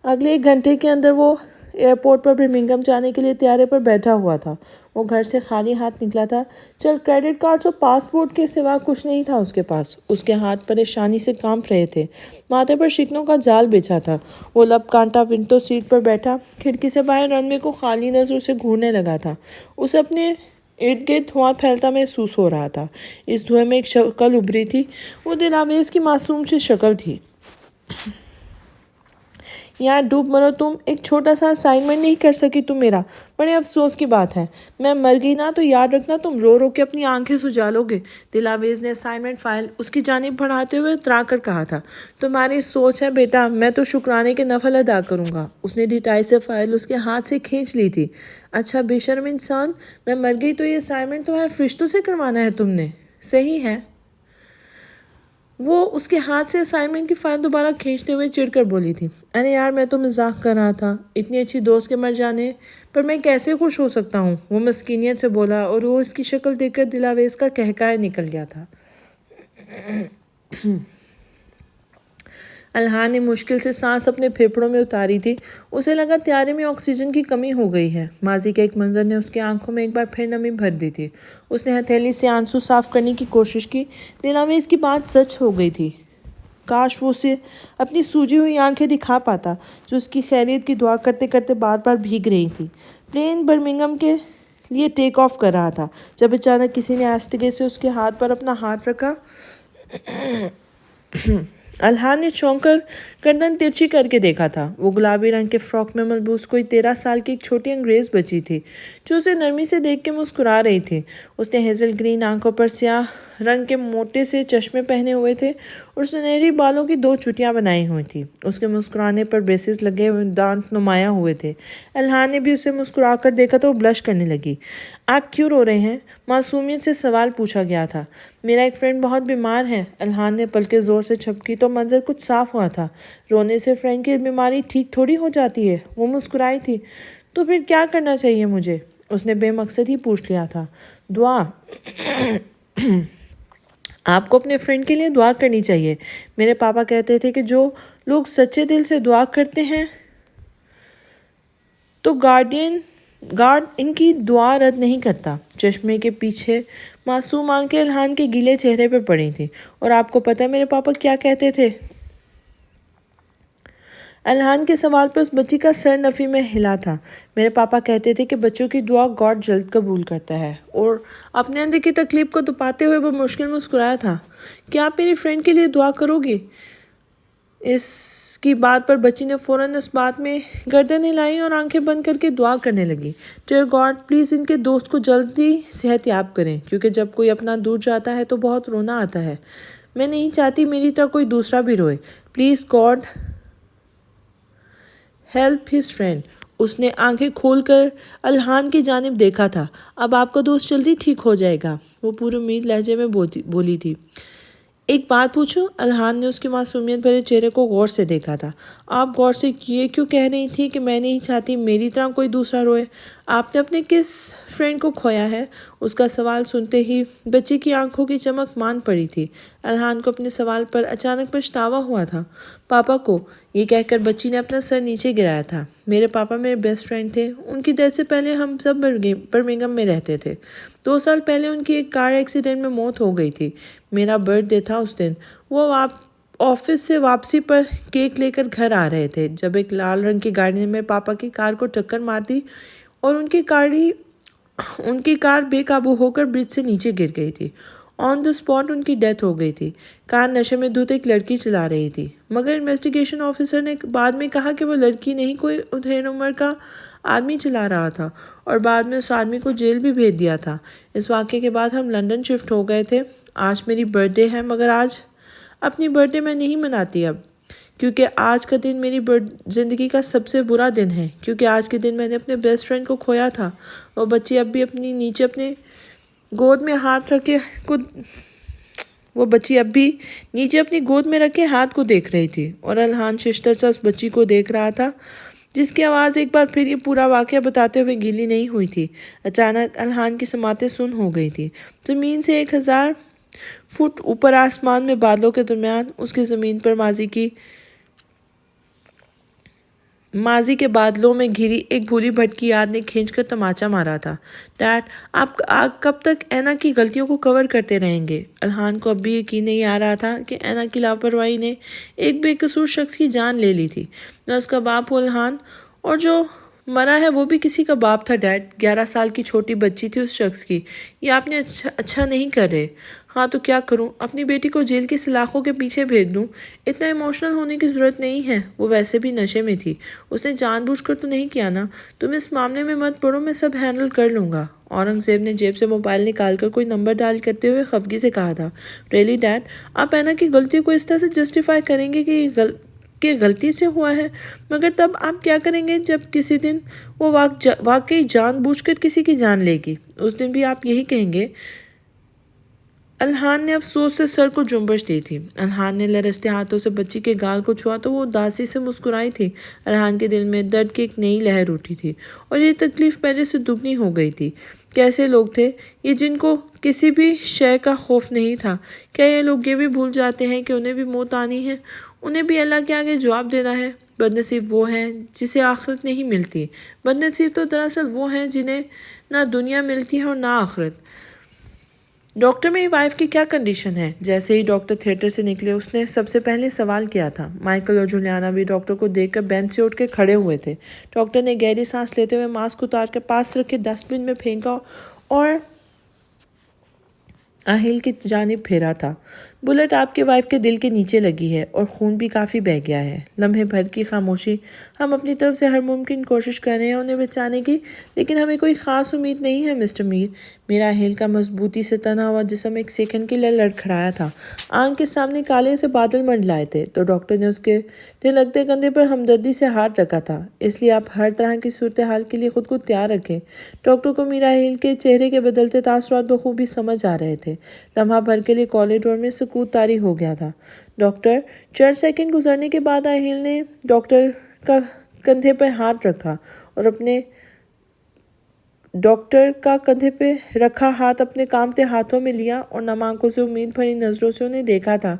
اگلے 1 گھنٹے کے اندر وہ ایئرپورٹ پر برمنگھم جانے کے لیے طیارے پر بیٹھا ہوا تھا۔ وہ گھر سے خالی ہاتھ نکلا تھا۔ چند کریڈٹ کارڈز اور پاسپورٹ کے سوا کچھ نہیں تھا اس کے پاس۔ اس کے ہاتھ پریشانی سے کانپ رہے تھے، ماتھے پر شکنوں کا جال بچھا تھا۔ وہ لب کانٹا ونڈو سیٹ پر بیٹھا کھڑکی سے باہر رن وے کو خالی نظروں سے گھورنے لگا تھا۔ اسے اپنے ارد گرد دھواں پھیلتا محسوس ہو رہا تھا۔ اس دھوئیں میں ایک شکل ابھری تھی، وہ دلاویز کی معصوم سی شکل تھی۔ یار ڈوب مرو تم، ایک چھوٹا سا اسائنمنٹ نہیں کر سکی تم میرا، بڑے افسوس کی بات ہے۔ میں مر گئی نا تو یاد رکھنا تم رو رو کے اپنی آنکھیں سجا لو گے۔ دلاویز نے اسائنمنٹ فائل اس کی جانب بڑھاتے ہوئے اترا کر کہا تھا۔ تمہاری سوچ ہے بیٹا، میں تو شکرانے کے نفل ادا کروں گا۔ اس نے ڈٹائی سے فائل اس کے ہاتھ سے کھینچ لی تھی۔ اچھا بے شرم انسان، میں مر گئی تو یہ اسائنمنٹ تمہارے فرشتوں سے کروانا ہے تم نے؟ صحیح ہے۔ وہ اس کے ہاتھ سے اسائنمنٹ کی فائل دوبارہ کھینچتے ہوئے چڑ کر بولی تھی۔ ارے یار میں تو مذاق کر رہا تھا، اتنی اچھی دوست کے مر جانے پر میں کیسے خوش ہو سکتا ہوں؟ وہ مسکینیت سے بولا اور وہ اس کی شکل دیکھ کر دلاویز کا قہقہہ نکل گیا تھا۔ الہان نے مشکل سے سانس اپنے پھیپھڑوں میں اتاری تھی۔ اسے لگا طیارے میں آکسیجن کی کمی ہو گئی ہے۔ ماضی کے ایک منظر نے اس کی آنکھوں میں ایک بار پھر نمی بھر دی تھی۔ اس نے ہتھیلی سے آنسو صاف کرنے کی کوشش کی۔ دلاویز کی بات سچ ہو گئی تھی۔ کاش وہ اسے اپنی سوجی ہوئی آنکھیں دکھا پاتا جو اس کی خیریت کی دعا کرتے کرتے بار بار بھیگ رہی تھی۔ پلین برمنگھم کے لیے ٹیک آف کر رہا تھا جب اچانک کسی نے آہستگی سے اس کے ہاتھ پر اپنا ہاتھ رکھا۔ الہان نے چونک کر گردن ترچھی کر کے دیکھا تھا۔ وہ گلابی رنگ کے فراک میں ملبوس کوئی 13 سال کی ایک چھوٹی انگریز بچی تھی جو اسے نرمی سے دیکھ کے مسکرا رہی تھی۔ اس نے ہیزل گرین آنکھوں پر سیاہ رنگ کے موٹے سے چشمے پہنے ہوئے تھے اور سنہری بالوں کی 2 چوٹیاں بنائی ہوئی تھیں۔ اس کے مسکرانے پر بیسس لگے ہوئے دانت نمایاں ہوئے تھے۔ الہان نے بھی اسے مسکرا کر دیکھا تو وہ بلش کرنے لگی۔ آپ کیوں رو رہے ہیں؟ معصومیت سے سوال پوچھا گیا تھا۔ میرا ایک فرینڈ بہت بیمار ہے۔ الہان نے پلکیں زور سے جھپکی تو منظر کچھ صاف ہوا تھا۔ رونے سے فرینڈ کی بیماری ٹھیک تھوڑی ہو جاتی ہے۔ وہ مسکرائی تھی۔ تو پھر کیا کرنا چاہیے مجھے؟ اس نے بے مقصد ہی پوچھ لیا تھا۔ دعا۔ آپ کو اپنے فرینڈ کے لیے دعا کرنی چاہیے۔ میرے پاپا کہتے تھے کہ جو لوگ سچے دل سے دعا کرتے ہیں تو گاڈ ان کی دعا رد نہیں کرتا۔ چشمے کے پیچھے معصوم آنکھیں الہان کے گیلے چہرے پہ پڑی تھیں۔ اور آپ کو پتہ ہے میرے پاپا کیا کہتے تھے؟ الہان کے سوال پر اس بچی کا سر نفی میں ہلا تھا۔ میرے پاپا کہتے تھے کہ بچوں کی دعا گاڈ جلد قبول کرتا ہے۔ اور اپنے اندر کی تکلیف کو دباتے ہوئے وہ مشکل مسکرایا تھا۔ کیا آپ میری فرینڈ کے لیے دعا کرو گی؟ اس کی بات پر بچی نے فوراً اس بات میں گردن ہلائی اور آنکھیں بند کر کے دعا کرنے لگی۔ ڈیئر گاڈ پلیز ان کے دوست کو جلدی صحت یاب کریں، کیونکہ جب کوئی اپنا دور جاتا ہے تو بہت رونا آتا ہے۔ میں نہیں چاہتی میری طرح کوئی دوسرا بھی روئے۔ Please God help his friend. اس نے آنکھیں کھول کر الہان کی جانب دیکھا تھا۔ اب آپ کا دوست جلدی ٹھیک ہو جائے گا، وہ پوری امید لہجے میں بولی تھی۔ ایک بات پوچھوں؟ الہان نے اس کی معصومیت بھرے چہرے کو غور سے دیکھا تھا۔ آپ غور سے یہ کیوں کہہ رہی تھی کہ میں نہیں چاہتی میری طرح کوئی دوسرا روئے؟ آپ نے اپنے کس فرینڈ کو کھویا ہے؟ اس کا سوال سنتے ہی بچی کی آنکھوں کی چمک مان پڑی تھی۔ الہان کو اپنے سوال پر اچانک پچھتاوا ہوا تھا۔ پاپا کو، یہ کہہ کر بچی نے اپنا سر نیچے گرایا تھا۔ میرے پاپا میرے بیسٹ فرینڈ تھے۔ ان کی ڈیتھ سے پہلے ہم سب برمنگھم میں رہتے تھے۔ 2 سال پہلے ان کی ایک کار ایکسیڈنٹ میں موت ہو گئی تھی۔ میرا برتھ ڈے تھا اس دن۔ وہ آفس سے واپسی پر کیک لے کر گھر آ رہے تھے جب ایک لال رنگ کی گاڑی نے میرے پاپا کی کار کو ٹکر مار دی اور ان کی کار بے قابو ہو کر برج سے نیچے گر گئی تھی۔ آن دی اسپاٹ ان کی ڈیتھ ہو گئی تھی۔ کار نشے میں دھت ایک لڑکی چلا رہی تھی، مگر انویسٹیگیشن آفیسر نے بعد میں کہا کہ وہ لڑکی نہیں کوئی ادھیڑ عمر کا آدمی چلا رہا تھا اور بعد میں اس آدمی کو جیل بھی بھیج دیا تھا۔ اس واقعے کے بعد ہم لندن شفٹ ہو گئے تھے۔ آج میری برتھ ڈے ہے، مگر آج اپنی برتھ ڈے میں نہیں مناتی اب، کیونکہ آج کا دن میری زندگی کا سب سے برا دن ہے، کیونکہ آج کے دن میں نے اپنے بیسٹ فرینڈ کو کھویا تھا۔ وہ بچی اب بھی اپنی گود میں رکھے ہاتھ کو دیکھ رہی تھی اور الہان ششتر سے اس بچی کو دیکھ رہا تھا جس کی آواز ایک بار پھر یہ پورا واقعہ بتاتے ہوئے گیلی نہیں ہوئی تھی۔ اچانک الہان کی سماعتیں سن ہو گئی تھی۔ زمین سے 1000 فٹ اوپر آسمان میں بادلوں کے درمیان اس کی زمین پر ماضی کے بادلوں میں گھری ایک بھولی بھٹکی یاد نے کھینچ کر تماچا مارا تھا۔ ڈیڈ، آپ کب تک اینا کی غلطیوں کو کور کرتے رہیں گے؟ الہان کو اب بھی یقین نہیں آ رہا تھا کہ اینا کی لاپرواہی نے ایک بے قصور شخص کی جان لے لی تھی۔ میں اس کا باپ ہوں الہان، اور جو مرا ہے وہ بھی کسی کا باپ تھا ڈیڈ، 11 سال کی چھوٹی بچی تھی اس شخص کی۔ یہ آپ نے اچھا نہیں کر رہے۔ ہاں تو کیا کروں، اپنی بیٹی کو جیل کی سلاخوں کے پیچھے بھیج دوں؟ اتنا ایموشنل ہونے کی ضرورت نہیں ہے، وہ ویسے بھی نشے میں تھی، اس نے جان بوجھ کر تو نہیں کیا نا۔ تم اس معاملے میں مت پڑو، میں سب ہینڈل کر لوں گا۔ اورنگزیب نے جیب سے موبائل نکال کر کوئی نمبر ڈائل کرتے ہوئے خفگی سے کہا تھا، ریلی ڈیڈ، آپ اینا کی غلطی کو اس طرح سے جسٹیفائی کریں گے کہ غلطی سے ہوا ہے، مگر تب آپ کیا کریں گے جب کسی دن وہ واقعی جان بوجھ کر کسی کی جان لے گی؟ اس دن بھی آپ یہی کہیں گے؟ الحان نے افسوس سے سر کو جنبش دی تھی۔ الحان نے لرزتے ہاتھوں سے بچی کے گال کو چھوا تو وہ اداسی سے مسکرائی تھی۔ الحان کے دل میں درد کی ایک نئی لہر اٹھی تھی اور یہ تکلیف پہلے سے دگنی ہو گئی تھی۔ کیسے لوگ تھے یہ جن کو کسی بھی شے کا خوف نہیں تھا؟ کیا یہ لوگ یہ بھی بھول جاتے ہیں کہ انہیں بھی موت آنی ہے، انہیں بھی اللہ کے آگے جواب دینا ہے؟ بد نصیب وہ ہیں جسے آخرت نہیں ملتی۔ بد نصیب تو دراصل وہ ہیں جنہیں نہ دنیا ملتی ہے اور نہ آخرت۔ ڈاکٹر، میری وائف کی کیا کنڈیشن ہے؟ جیسے ہی ڈاکٹر تھیٹر سے نکلے اس نے سب سے پہلے سوال کیا تھا۔ مائیکل اور جولیانا بھی ڈاکٹر کو دیکھ کر بینچ سے اٹھ کے کھڑے ہوئے تھے۔ ڈاکٹر نے گہری سانس لیتے ہوئے ماسک اتار کے پاس رکھے ڈسٹ بن میں پھینکا اور آہیل کی جانب پھیرا تھا۔ بلٹ آپ کے وائف کے دل کے نیچے لگی ہے اور خون بھی کافی بہہ گیا ہے۔ لمحے بھر کی خاموشی۔ ہم اپنی طرف سے ہر ممکن کوشش کر رہے ہیں انہیں بچانے کی، لیکن ہمیں کوئی خاص امید نہیں ہے مسٹر میر۔ میرا آہیل کا مضبوطی سے تنا ہوا جسم ایک سیکنڈ کے لیے لڑکھڑایا تھا۔ آنکھ کے سامنے کالے سے بادل منڈلائے تھے تو ڈاکٹر نے اس کے لگتے کندھے پر ہمدردی سے ہاتھ رکھا تھا۔ اس لیے آپ ہر طرح کی صورتحال کے لیے خود کو تیار رکھیں۔ ڈاکٹر کو میرا آہیل کے چہرے کے بدلتے تاثرات بخوبی سمجھ آ رہے تھے۔ لمحہ بھر کے لیے کوریڈور میں سکوت طاری ہو گیا تھا۔ ڈاکٹر، 4 سیکنڈ گزرنے کے بعد آہیل نے ڈاکٹر کا کندھے پر ہاتھ رکھا اور اپنے ڈاکٹر کا کندھے پہ رکھا ہاتھ اپنے کانپتے ہاتھوں میں لیا اور نم آنکھوں سے امید بھری نظروں سے انہیں دیکھا تھا۔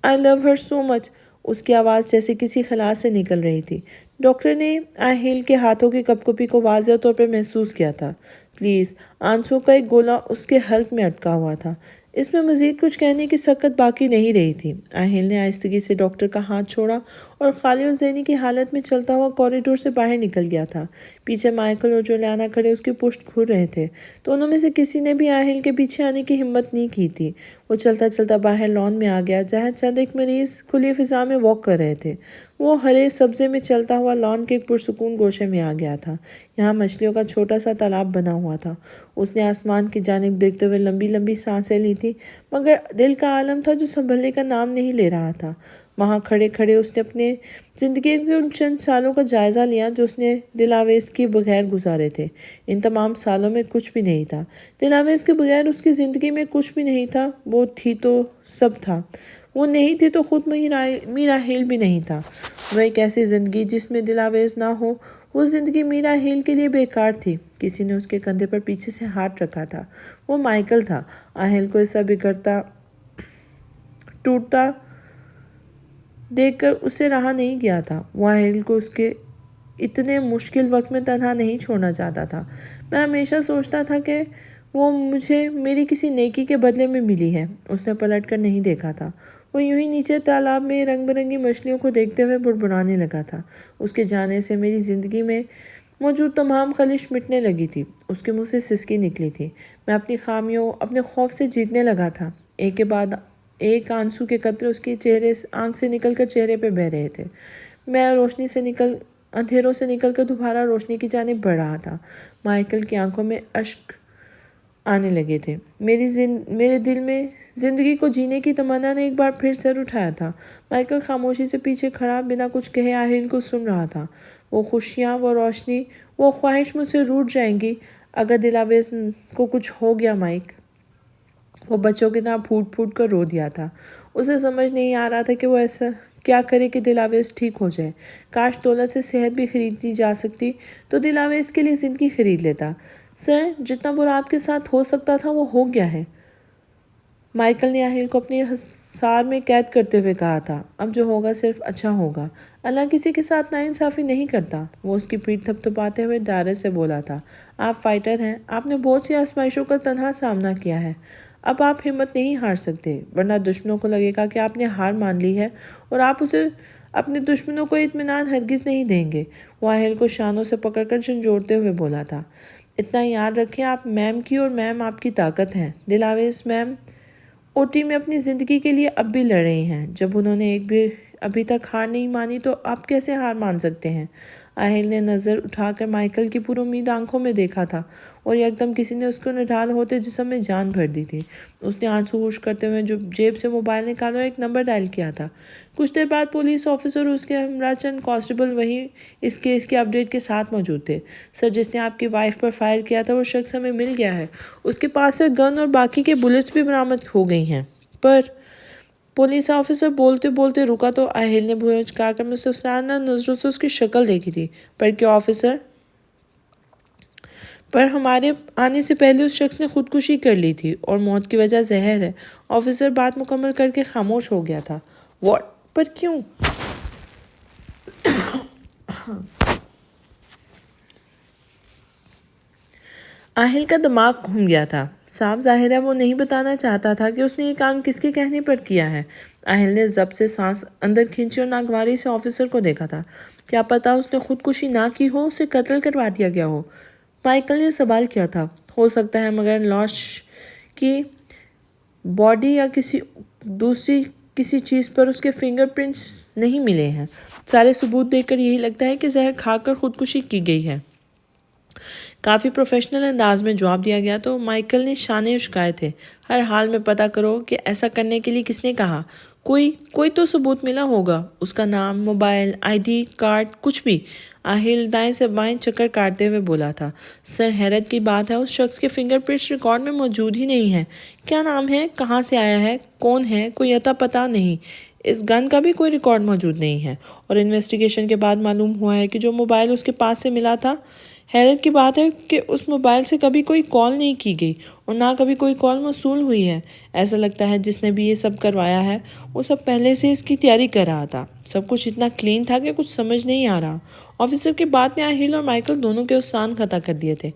I love her so much۔ اس کی آواز جیسے کسی خلا سے نکل رہی تھی۔ ڈاکٹر نے آہیل کے ہاتھوں کی کپکپی کو واضح طور پر محسوس کیا تھا۔ پلیز، آنسوں کا ایک گولا اس کے حلق میں اٹکا ہوا تھا۔ اس میں مزید کچھ کہنے کی سکت باقی نہیں رہی تھی۔ آہیل نے آہستگی سے ڈاکٹر کا ہاتھ چھوڑا اور خالی الذہنی کی حالت میں چلتا ہوا کوریڈور سے باہر نکل گیا تھا۔ پیچھے مائیکل اور جولیانا کھڑے اس کی پشت گھور رہے تھے۔ دونوں میں سے کسی نے بھی آہیل کے پیچھے آنے کی ہمت نہیں کی تھی۔ وہ چلتا چلتا باہر لان میں آ گیا جہاں چند ایک مریض کھلی فضا میں واک کر رہے تھے۔ وہ ہرے سبزے میں چلتا ہوا لان کے ایک پرسکون گوشے میں آ گیا تھا۔ یہاں مچھلیوں کا چھوٹا سا تالاب بنا ہوا تھا۔ اس نے آسمان کی جانب دیکھتے ہوئے لمبی لمبی سانسیں لی تھی، مگر دل کا عالم تھا جو سنبھلنے کا نام نہیں لے رہا تھا۔ وہاں کھڑے کھڑے اس نے اپنے زندگی کے ان چند سالوں کا جائزہ لیا جو اس نے دل آویز کے بغیر گزارے تھے۔ ان تمام سالوں میں کچھ بھی نہیں تھا۔ دل آویز کے بغیر اس کی زندگی میں کچھ بھی نہیں تھا۔ وہ تھی تو سب تھا، وہ نہیں تھی تو خود میر آہیل بھی نہیں تھا۔ وہ ایک ایسی زندگی جس میں دل آویز نہ ہو، وہ زندگی میر آہیل کے لیے بیکار تھی۔ کسی نے اس کے کندھے پر پیچھے سے ہاتھ رکھا تھا۔ وہ مائیکل تھا۔ آہیل کو ایسا بگڑتا ٹوٹتا دیکھ کر اسے رہا نہیں گیا تھا۔ وہ آہیل کو اس کے اتنے مشکل وقت میں تنہا نہیں چھوڑنا چاہتا تھا۔ میں ہمیشہ سوچتا تھا کہ وہ مجھے میری کسی نیکی کے بدلے میں ملی ہے۔ اس نے پلٹ کر نہیں دیکھا تھا۔ وہ یوں ہی نیچے تالاب میں رنگ برنگی مچھلیوں کو دیکھتے ہوئے بڑبڑانے لگا تھا۔ اس کے جانے سے میری زندگی میں موجود تمام خلش مٹنے لگی تھی۔ اس کے منہ سے سسکی نکلی تھی۔ میں اپنی خامیوں، اپنے خوف سے جیتنے لگا تھا۔ ایک کے بعد ایک آنسو کے قطرے اس کی آنکھ سے نکل کر چہرے پہ بہہ رہے تھے۔ میں اندھیروں سے نکل کر دوبارہ روشنی کی جانب بڑھ رہا تھا۔ مائیکل کی آنکھوں میں اشک آنے لگے تھے۔ میرے دل میں زندگی کو جینے کی تمنا نے ایک بار پھر سر اٹھایا تھا۔ مائیکل خاموشی سے پیچھے کھڑا بنا کچھ کہے آہیل کو سن رہا تھا۔ وہ خوشیاں، وہ روشنی، وہ خواہش مجھ سے روٹ جائیں گی اگر دل آویز کو کچھ ہو گیا مائک۔ وہ بچوں کی طرح پھوٹ پھوٹ کر رو دیا تھا۔ اسے سمجھ نہیں آ رہا تھا کہ وہ ایسا کیا کرے کہ دل آویز ٹھیک ہو جائے۔ کاش دولت سے صحت بھی خریدی جا سکتی تو دل آویز کے لیے زندگی خرید لیتا۔ سر، جتنا برا آپ کے ساتھ ہو سکتا تھا وہ ہو گیا ہے۔ مائیکل نے آہیل کو اپنے حصار میں قید کرتے ہوئے کہا تھا۔ اب جو ہوگا صرف اچھا ہوگا۔ اللہ کسی کے ساتھ ناانصافی نہیں کرتا۔ وہ اس کی پیٹھ تھپتھپاتے ہوئے ڈارت سے بولا تھا۔ آپ فائٹر ہیں، آپ نے بہت سی آزمائشوں کا تنہا سامنا کیا ہے۔ اب آپ ہمت نہیں ہار سکتے، ورنہ دشمنوں کو لگے گا کہ آپ نے ہار مان لی ہے اور آپ اسے اپنے دشمنوں کو اطمینان ہرگز نہیں دیں گے۔ وہ آہل کو شانوں سے پکڑ کر جھنجھوڑتے ہوئے بولا تھا۔ اتنا یاد رکھیں آپ میم کی اور میم آپ کی طاقت ہیں۔ دلاویز میم اوٹی میں اپنی زندگی کے لیے اب بھی لڑ رہی ہیں۔ جب انہوں نے ابھی تک ہار نہیں مانی تو آپ کیسے ہار مان سکتے ہیں؟ آہل نے نظر اٹھا کر مائیکل کی پر امید آنکھوں میں دیکھا تھا اور یکدم کسی نے اس کو نڈھال ہوتے جسم میں جان بھر دی تھی۔ اس نے آنسو خشک کرتے ہوئے جیب سے موبائل نکالا اور ایک نمبر ڈائل کیا تھا۔ کچھ دیر بعد پولیس آفیسر اور اس کے ہمراہ چند کانسٹیبل وہیں اس کیس کے اپڈیٹ کے ساتھ موجود تھے۔ سر، جس نے آپ کی وائف پر فائر کیا تھا وہ شخص ہمیں مل گیا ہے۔ اس کے پاس سے گن اور باقی کے بلٹس بھی برآمد ہو گئی ہیں۔ پر پولیس آفیسر بولتے بولتے رکا تو آہل نے بھویں چکا کر مستفسرانہ نظروں سے اس کی شکل دیکھی تھی۔ پر کیا آفیسر؟ پر ہمارے آنے سے پہلے اس شخص نے خودکشی کر لی تھی اور موت کی وجہ زہر ہے۔ آفیسر بات مکمل کر کے خاموش ہو گیا تھا۔ واٹ؟ پر کیوں؟ آہل کا دماغ گھوم گیا تھا۔ صاف ظاہر ہے وہ نہیں بتانا چاہتا تھا کہ اس نے یہ کام کس کے کہنے پر کیا ہے۔ آہل نے ضبط سے سانس اندر کھینچی اور ناگواری سے آفیسر کو دیکھا تھا۔ کیا پتہ اس نے خودکشی نہ کی ہو، اسے قتل کروا دیا گیا ہو؟ مائیکل نے سوال کیا تھا۔ ہو سکتا ہے، مگر لاش کی باڈی یا دوسری کسی چیز پر اس کے فنگر پرنٹس نہیں ملے ہیں۔ سارے ثبوت دیکھ کر یہی لگتا ہے کہ زہر کھا کر خودکشی کی گئی ہے۔ کافی پروفیشنل انداز میں جواب دیا گیا تو مائیکل نے شانے اچکائے تھے۔ ہر حال میں پتہ کرو کہ ایسا کرنے کے لیے کس نے کہا۔ کوئی تو ثبوت ملا ہوگا۔ اس کا نام، موبائل، ID کارڈ، کچھ بھی۔ آہل دائیں سے بائیں چکر کاٹتے ہوئے بولا تھا۔ سر، حیرت کی بات ہے اس شخص کے فنگر پرنٹس ریکارڈ میں موجود ہی نہیں ہیں۔ کیا نام ہے؟ کہاں سے آیا ہے؟ کون ہے؟ کوئی اتا پتہ نہیں۔ اس گن کا بھی کوئی ریکارڈ موجود نہیں ہے۔ اور انویسٹیگیشن کے بعد معلوم ہوا ہے کہ جو موبائل اس کے پاس سے ملا تھا، حیرت کی بات ہے کہ اس موبائل سے کبھی کوئی کال نہیں کی گئی اور نہ کبھی کوئی کال موصول ہوئی ہے۔ ایسا لگتا ہے جس نے بھی یہ سب کروایا ہے وہ سب پہلے سے اس کی تیاری کر رہا تھا۔ سب کچھ اتنا کلین تھا کہ کچھ سمجھ نہیں آ رہا۔ آفیسر کی بات نے آہل اور مائیکل دونوں کے سان خطا کر دیے تھے۔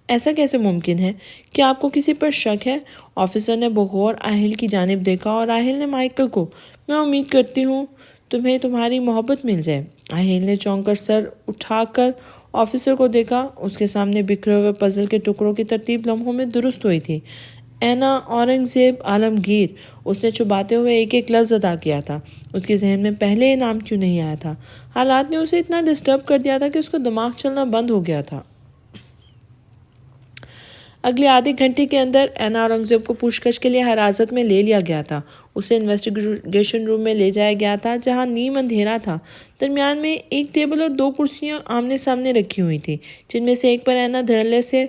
ایسا کیسے ممکن ہے؟ کیا آپ کو کسی پر شک ہے؟ آفیسر نے بغور آہل کی جانب دیکھا اور آہل نے مائیکل کو۔ میں امید کرتی ہوں تمہیں تمہاری محبت مل جائے۔ آہل نے چونک کر سر اٹھا کر آفیسر کو دیکھا۔ اس کے سامنے بکھرے ہوئے پزل کے ٹکڑوں کی ترتیب لمحوں میں درست ہوئی تھی۔ اینا اورنگزیب عالمگیر، اس نے چباتے ہوئے ایک ایک لفظ ادا کیا تھا۔ اس کے ذہن میں پہلے یہ نام کیوں نہیں آیا تھا؟ حالات نے اسے اتنا ڈسٹرب کر دیا تھا کہ اس کا دماغ چلنا بند ہو گیا تھا۔ اگلے آدھے گھنٹے کے اندر اینا اورنگزیب کو پوچھ گچھ کے لیے حراست میں لے لیا گیا تھا۔ اسے انویسٹیگیشن روم میں لے جایا گیا تھا جہاں نیم اندھیرا تھا۔ درمیان میں ایک ٹیبل اور 2 کرسیاں آمنے سامنے رکھی ہوئی تھیں، جن میں سے ایک پر اینا دھڑلے سے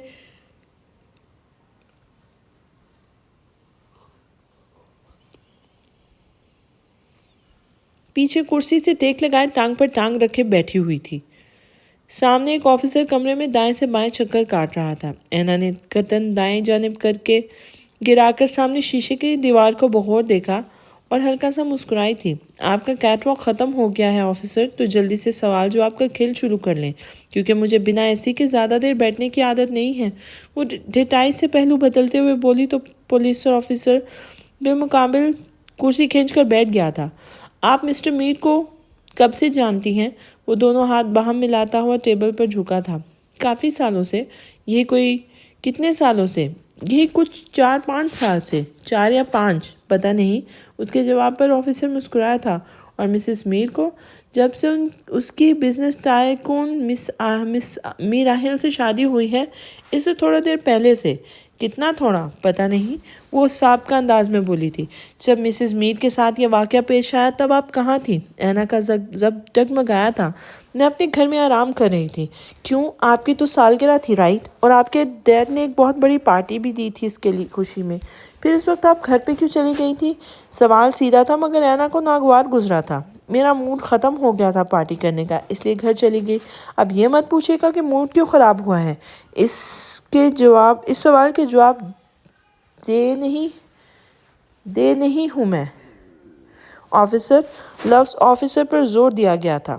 پیچھے کرسی سے ٹیک لگائے ٹانگ پر ٹانگ رکھے بیٹھی ہوئی تھی۔ سامنے ایک آفیسر کمرے میں دائیں سے بائیں چکر کاٹ رہا تھا۔ اینا نے گردن دائیں جانب کر کے گرا کر سامنے شیشے کی دیوار کو بغور دیکھا اور ہلکا سا مسکرائی تھی۔ آپ کا کیٹ واک ختم ہو گیا ہے آفیسر، تو جلدی سے سوال جواب کا کھیل شروع کر لیں، کیونکہ مجھے بنا ایسی کے زیادہ دیر بیٹھنے کی عادت نہیں ہے۔ وہ ڈھٹائی سے پہلو بدلتے ہوئے بولی تو پولیس آفیسر بالمقابل کرسی کھینچ کر بیٹھ گیا تھا۔ آپ مسٹر میر کو کب سے جانتی ہیں؟ وہ دونوں ہاتھ باہم ملاتا ہوا ٹیبل پر جھکا تھا۔ کافی سالوں سے۔ یہ کوئی کتنے سالوں سے؟ یہ کچھ 4-5 سال سے۔ 4 یا 5، پتہ نہیں۔ اس کے جواب پر آفیسر مسکرایا تھا۔ اور مسز میر کو؟ جب سے اس کی بزنس ٹائکون مس میر آہل سے شادی ہوئی ہے، اس سے تھوڑا دیر پہلے سے۔ کتنا تھوڑا؟ پتہ نہیں، وہ سابقہ انداز میں بولی تھی۔ جب مسز میر کے ساتھ یہ واقعہ پیش آیا تب آپ کہاں تھیں؟ اینا کا ضب ڈگمگایا تھا۔ میں اپنے گھر میں آرام کر رہی تھی۔ کیوں؟ آپ کی تو سالگرہ تھی، رائٹ؟ اور آپ کے ڈیڈ نے ایک بہت بڑی پارٹی بھی دی تھی اس کے لیے خوشی میں۔ پھر اس وقت آپ گھر پہ کیوں چلی گئی تھی؟ سوال سیدھا تھا مگر اینا کو ناگوار گزرا تھا۔ میرا موڈ ختم ہو گیا تھا پارٹی کرنے کا، اس لیے گھر چلی گئی۔ اب یہ مت پوچھے گا کہ موڈ کیوں خراب ہوا ہے۔ اس سوال کے جواب دے نہیں ہوں میں۔ آفیسر، لفظ آفیسر پر زور دیا گیا تھا۔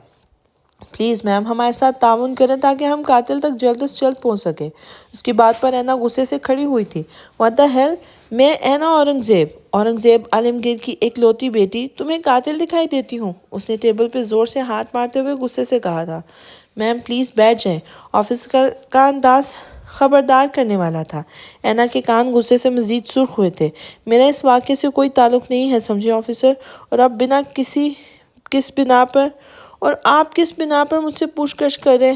پلیز میم ہمارے ساتھ تعاون کریں تاکہ ہم قاتل تک جلد از جلد پہنچ سکیں۔ اس کی بات پر اینا غصے سے کھڑی ہوئی تھی۔ What the hell? میں اینا اورنگزیب عالمگیر کی ایک لوتی بیٹی تمہیں قاتل دکھائی دیتی ہوں؟ اس نے ٹیبل پہ زور سے ہاتھ مارتے ہوئے غصے سے کہا تھا۔ میم پلیز بیٹھ جائیں۔ آفیسر کا انداز خبردار کرنے والا تھا۔ اینا کے کان غصے سے مزید سرخ ہوئے تھے۔ میرا اس واقعے سے کوئی تعلق نہیں ہے سمجھے آفیسر، اور اب کس بنا پر اور آپ کس بنا پر مجھ سے پوچھ گچھ کریں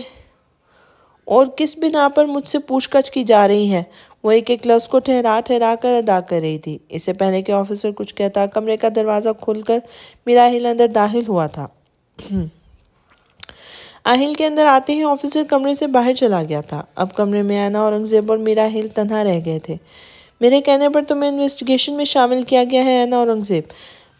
اور کس بنا پر مجھ سے پوچھ گچھ کی جا رہی ہے؟ وہ ایک لفظ کو ٹھہرا کر ادا کر رہی تھی۔ اس سے پہلے کہ آفیسر کچھ کہتا کمرے کا دروازہ کھل کر میراحیل اندر داخل ہوا تھا۔ آہیل کے اندر آتے ہی آفیسر کمرے سے باہر چلا گیا تھا۔ اب کمرے میں اینا اورنگزیب اور میراحیل تنہا رہ گئے تھے۔ میرے کہنے پر تمہیں انویسٹیگیشن میں شامل کیا گیا ہے اینا اورنگزیب؟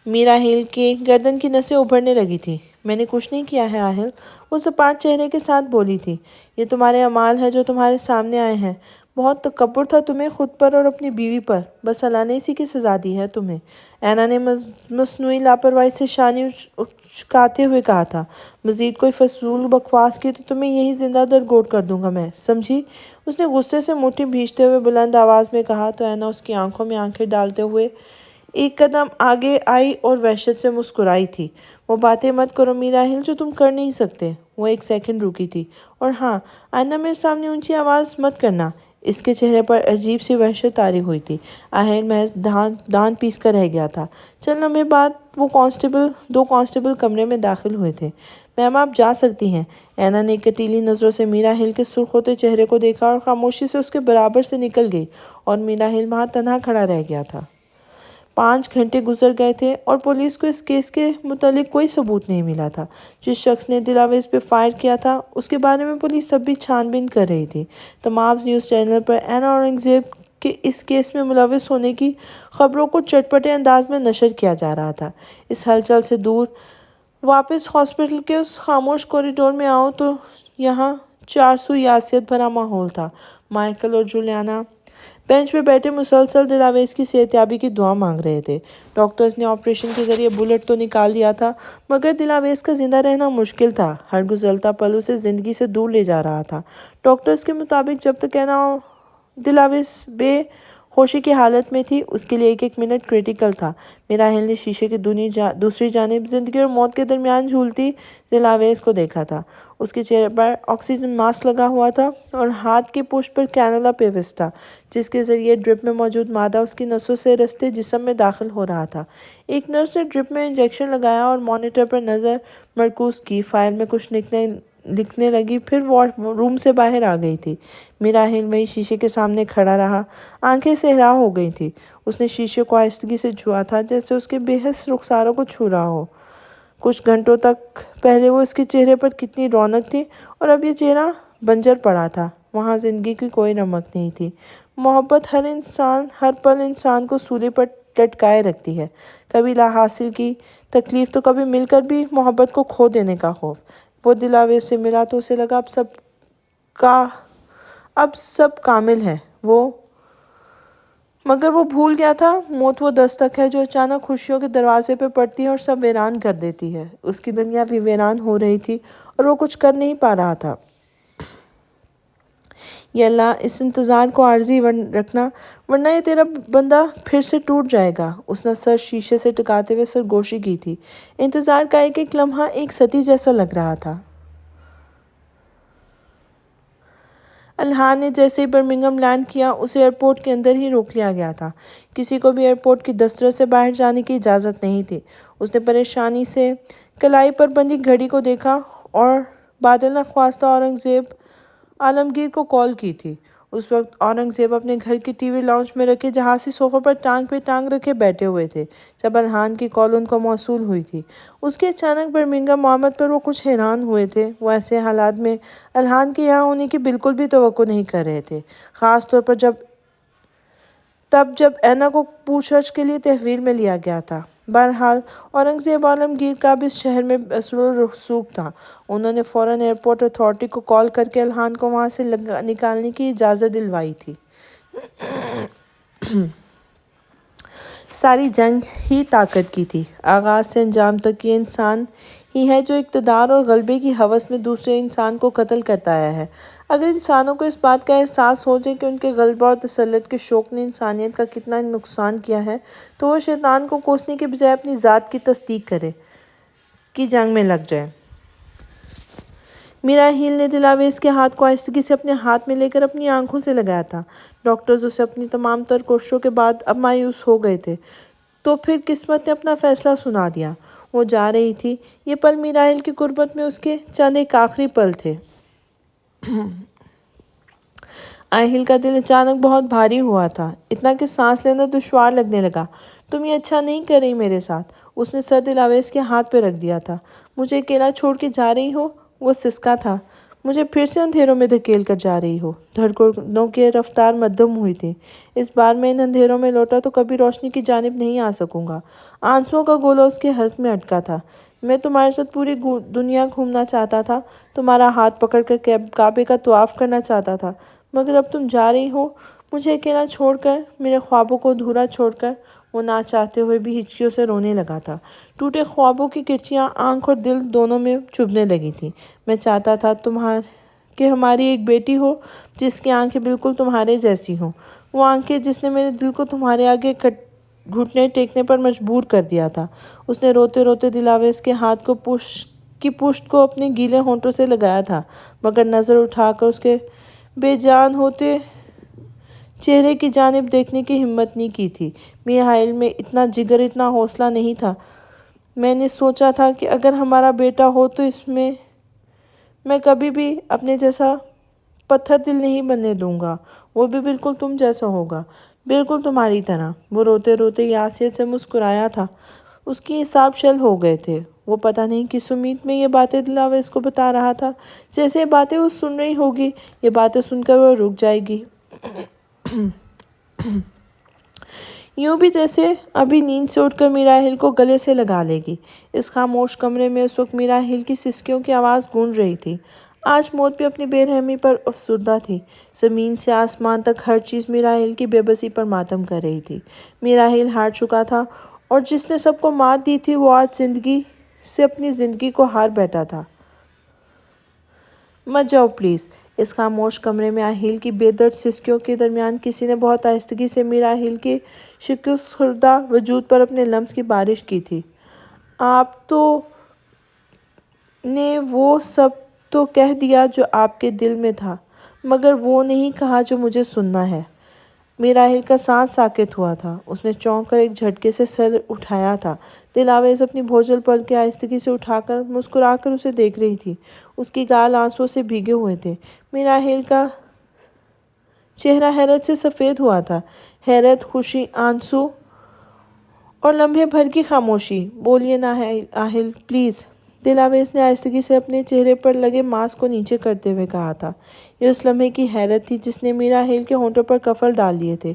میراحیل کی گردن کی نسیں ابھرنے لگی تھی۔ میں نے کچھ نہیں کیا ہے آہل، وہ سپاٹ چہرے کے ساتھ بولی تھی۔ یہ تمہارے اعمال ہیں جو تمہارے سامنے آئے ہیں۔ بہت تکبر تھا تمہیں خود پر اور اپنی بیوی پر، بس اللہ نے اسی کی سزا دی ہے تمہیں۔ اینا نے مصنوعی لاپرواہی سے شانے اچکاتے ہوئے کہا تھا۔ مزید کوئی فضول بکواس کی تو تمہیں یہی زندہ درگور کر دوں گا میں، سمجھی؟ اس نے غصے سے مٹھی بھینچتے ہوئے بلند آواز میں کہا تو اینا اس کی آنکھوں میں آنکھیں ڈالتے ہوئے ایک قدم آگے آئی اور وحشت سے مسکرائی تھی۔ وہ باتیں مت کرو میراحیل جو تم کر نہیں سکتے۔ وہ ایک سیکنڈ رکی تھی۔ اور ہاں، آئندہ میرے سامنے اونچی آواز مت کرنا۔ اس کے چہرے پر عجیب سی وحشت طاری ہوئی تھی۔ آہل محض دان پیس کر رہ گیا تھا۔ چند لمحے بعد دو کانسٹیبل کمرے میں داخل ہوئے تھے۔ میم آپ جا سکتی ہیں۔ اینا نے کٹیلی نظروں سے میراحیل کے سرخ ہوتے چہرے کو دیکھا اور خاموشی سے اس کے برابر سے نکل گئی اور میراحیل وہاں تنہا کھڑا رہ گیا تھا۔ 5 گھنٹے گزر گئے تھے اور پولیس کو اس کیس کے متعلق کوئی ثبوت نہیں ملا تھا۔ جس شخص نے دلاویز پہ فائر کیا تھا اس کے بارے میں پولیس اب بھی چھان بین کر رہی تھی۔ تمام نیوز چینل پر اینا اورنگزیب کے اس کیس میں ملوث ہونے کی خبروں کو چٹپٹے انداز میں نشر کیا جا رہا تھا۔ اس ہلچل سے دور واپس ہاسپٹل کے اس خاموش کوریڈور میں آؤ تو یہاں چارسو یاسیت بھرا ماحول تھا۔ مائیکل اور جولیانا بینچ پہ بیٹھے مسلسل دلاویز کی صحتیابی کی دعا مانگ رہے تھے۔ ڈاکٹرز نے آپریشن کے ذریعے بلٹ تو نکال دیا تھا مگر دلاویز کا زندہ رہنا مشکل تھا۔ ہر گزرتا پل اسے زندگی سے دور لے جا رہا تھا۔ ڈاکٹرز کے مطابق جب تک اینا دلاویز بے ہوشی کی حالت میں تھی اس کے لیے ایک منٹ کریٹیکل تھا۔ میراحیل نے شیشے کی دوسری جانب زندگی اور موت کے درمیان جھولتی دلاویز کو دیکھا تھا۔ اس کے چہرے پر آکسیجن ماسک لگا ہوا تھا اور ہاتھ کی پشت پر کینولا پیوس تھا جس کے ذریعے ڈرپ میں موجود مادہ اس کی نسوں سے رستے جسم میں داخل ہو رہا تھا۔ ایک نرس نے ڈرپ میں انجیکشن لگایا اور مانیٹر پر نظر مرکوز کی، فائل میں کچھ لکھنے لگی، پھر روم سے باہر آ گئی تھی۔ میراحیل وہی شیشے کے سامنے کھڑا رہا، آنکھیں سہرا ہو گئی تھیں۔ اس نے شیشے کو آہستگی سے چھوا تھا جیسے اس کے بے حس رخساروں کو چھو رہا ہو۔ کچھ گھنٹوں تک پہلے وہ اس کے چہرے پر کتنی رونق تھی اور اب یہ چہرہ بنجر پڑا تھا، وہاں زندگی کی کوئی رمق نہیں تھی۔ محبت ہر پل انسان کو سولی پر لٹکائے رکھتی ہے، کبھی لا حاصل کی تکلیف تو کبھی مل کر بھی محبت کو کھو دینے کا خوف۔ وہ دلاویز سے ملا تو اسے لگا اب سب کامل ہے، مگر وہ بھول گیا تھا موت وہ دستک ہے جو اچانک خوشیوں کے دروازے پہ پڑتی ہے اور سب ویران کر دیتی ہے۔ اس کی دنیا بھی ویران ہو رہی تھی اور وہ کچھ کر نہیں پا رہا تھا۔ یا اللہ اس انتظار کو عارضی رکھنا ورنہ یہ تیرا بندہ پھر سے ٹوٹ جائے گا۔ اس نے سر شیشے سے ٹکاتے ہوئے سرگوشی کی تھی۔ انتظار کا ایک لمحہ ایک صدی جیسا لگ رہا تھا۔ الہان نے جیسے ہی برمنگھم لینڈ کیا اسے ایئرپورٹ کے اندر ہی روک لیا گیا تھا۔ کسی کو بھی ایئرپورٹ کی دسترس سے باہر جانے کی اجازت نہیں تھی۔ اس نے پریشانی سے کلائی پر بندھی گھڑی کو دیکھا اور بادل نخواستہ عالمگیر کو کال کی تھی۔ اس وقت اورنگزیب اپنے گھر کے ٹی وی لاؤنج میں رکھے جہازی صوفے پر ٹانگ پہ ٹانگ رکھے بیٹھے ہوئے تھے جب الہان کی کال ان کو موصول ہوئی تھی۔ اس کی اچانک برمنگھم آمد پر وہ کچھ حیران ہوئے تھے۔ وہ ایسے حالات میں الہان کے یہاں ہونے کی بالکل بھی توقع نہیں کر رہے تھے، خاص طور پر جب اینا کو پوچھ گچھ کے لیے تحویل میں لیا گیا تھا۔ بہرحال اورنگزیب عالمگیر کا اب اس شہر میں اثر و رسوخ تھا۔ انہوں نے فوراً ایئرپورٹ اتھارٹی کو کال کر کے الہان کو وہاں سے نکالنے کی اجازت دلوائی تھی۔ ساری جنگ ہی طاقت کی تھی، آغاز سے انجام تک یہ انسان ہی ہے جو اقتدار اور غلبے کی ہوس میں دوسرے انسان کو قتل کرتا آیا ہے۔ اگر انسانوں کو اس بات کا احساس ہو جائے کہ ان کے غلبہ اور تسلط کے شوق نے انسانیت کا کتنا نقصان کیا ہے تو وہ شیطان کو کوسنے کے بجائے اپنی ذات کی تصدیق کرے کی جنگ میں لگ جائے۔ میراحیل نے دلاویز کے ہاتھ کو آہستگی سے اپنے ہاتھ میں لے کر اپنی آنکھوں سے لگایا تھا۔ ڈاکٹرز اسے اپنی تمام تر کوششوں کے بعد اب مایوس ہو گئے تھے، تو پھر قسمت نے اپنا فیصلہ سنا دیا۔ وہ جا رہی تھی۔ یہ پل میراحیل کی غربت میں اس کے چند ایک آخری پل تھے۔ آہیل کا دل اچانک بہت بھاری ہوا تھا، اتنا کہ سانس لینا دشوار لگنے لگا۔ تم یہ اچھا نہیں کر رہی میرے ساتھ۔ اس نے سر دلاویز کے ہاتھ پہ رکھ دیا تھا۔ مجھے اکیلا چھوڑ کے جا رہی ہو؟ وہ سسکا تھا۔ مجھے پھر سے اندھیروں میں دھکیل کر جا رہی ہو۔ دھڑکنوں کی رفتار مدھم ہوئی تھی۔ اس بار میں ان اندھیروں میں لوٹا تو کبھی روشنی کی جانب نہیں آ سکوں گا۔ آنسوؤں کا گولا اس کے حلق میں اٹکا تھا۔ میں تمہارے ساتھ پوری دنیا گھومنا چاہتا تھا، تمہارا ہاتھ پکڑ کر کعبے کا طواف کرنا چاہتا تھا، مگر اب تم جا رہی ہو مجھے اکیلا چھوڑ کر، میرے خوابوں کو ادھورا چھوڑ کر۔ وہ نہ چاہتے ہوئے بھی ہچکیوں سے رونے لگا تھا۔ ٹوٹے خوابوں کی کرچیاں آنکھ اور دل دونوں میں چبھنے لگی تھیں۔ میں چاہتا تھا کہ ہماری ایک بیٹی ہو جس کی آنکھیں بالکل تمہارے جیسی ہوں، وہ آنکھیں جس نے میرے دل کو تمہارے آگے گھٹنے ٹیکنے پر مجبور کر دیا تھا۔ اس نے روتے روتے دلاویز کے ہاتھ کو پشت کو اپنے گیلے ہونٹوں سے لگایا تھا، مگر نظر اٹھا کر اس کے بے جان ہوتے چہرے کی جانب دیکھنے کی ہمت نہیں کی تھی۔ میراحیل میں اتنا جگر، اتنا حوصلہ نہیں تھا۔ میں نے سوچا تھا کہ اگر ہمارا بیٹا ہو تو اس میں کبھی بھی اپنے جیسا پتھر دل نہیں بننے دوں گا۔ وہ بھی بالکل تم جیسا ہوگا، بالکل تمہاری طرح۔ وہ روتے روتے یاسیت سے مسکرایا تھا۔ اس کی اعصاب شل ہو گئے تھے۔ وہ پتہ نہیں کس امید میں یہ باتیں دلاویز کو بتا رہا تھا۔ جیسے یہ باتیں وہ سن رہی ہوگی، یہ باتیں سن کر وہ رک جائے گی، یوں بھی جیسے ابھی نیند سے اٹھ کر میراحیل کو گلے سے لگا لے گی۔ اس خاموش کمرے میں اس وقت میراحیل کی سسکیوں کی آواز گونج رہی تھی۔ آج موت بھی اپنی بے رحمی پر افسردہ تھی۔ زمین سے آسمان تک ہر چیز میراحیل کی بے بسی پر ماتم کر رہی تھی۔ میراحیل ہار چکا تھا، اور جس نے سب کو مات دی تھی وہ آج زندگی سے اپنی زندگی کو ہار بیٹھا تھا۔ مت جاؤ پلیز۔ اس خاموش کمرے میں آہیل کی بے درد سسکیوں کے درمیان کسی نے بہت آہستگی سے میراحیل کے شکست خوردہ وجود پر اپنے لمس کی بارش کی تھی۔ آپ نے وہ سب تو کہہ دیا جو آپ کے دل میں تھا، مگر وہ نہیں کہا جو مجھے سننا ہے۔ میراحیل کا سانس ساکت ہوا تھا۔ اس نے چونک کر ایک جھٹکے سے سر اٹھایا تھا۔ دلاویز اپنی بھوجل پل کے آہستگی سے اٹھا کر مسکرا کر اسے دیکھ رہی تھی۔ اس کی گال آنسوؤں سے بھیگے ہوئے تھے۔ میراحیل کا چہرہ حیرت سے سفید ہوا تھا۔ حیرت، خوشی، آنسو اور لمحے بھر کی خاموشی۔ بولیے نا آہیل، پلیز، دلاویز نے آہستگی سے اپنے چہرے پر لگے ماسک کو نیچے کرتے ہوئے کہا تھا۔ یہ اس لمحے کی حیرت تھی جس نے میراحیل کے ہونٹوں پر کفل ڈال دیے تھے۔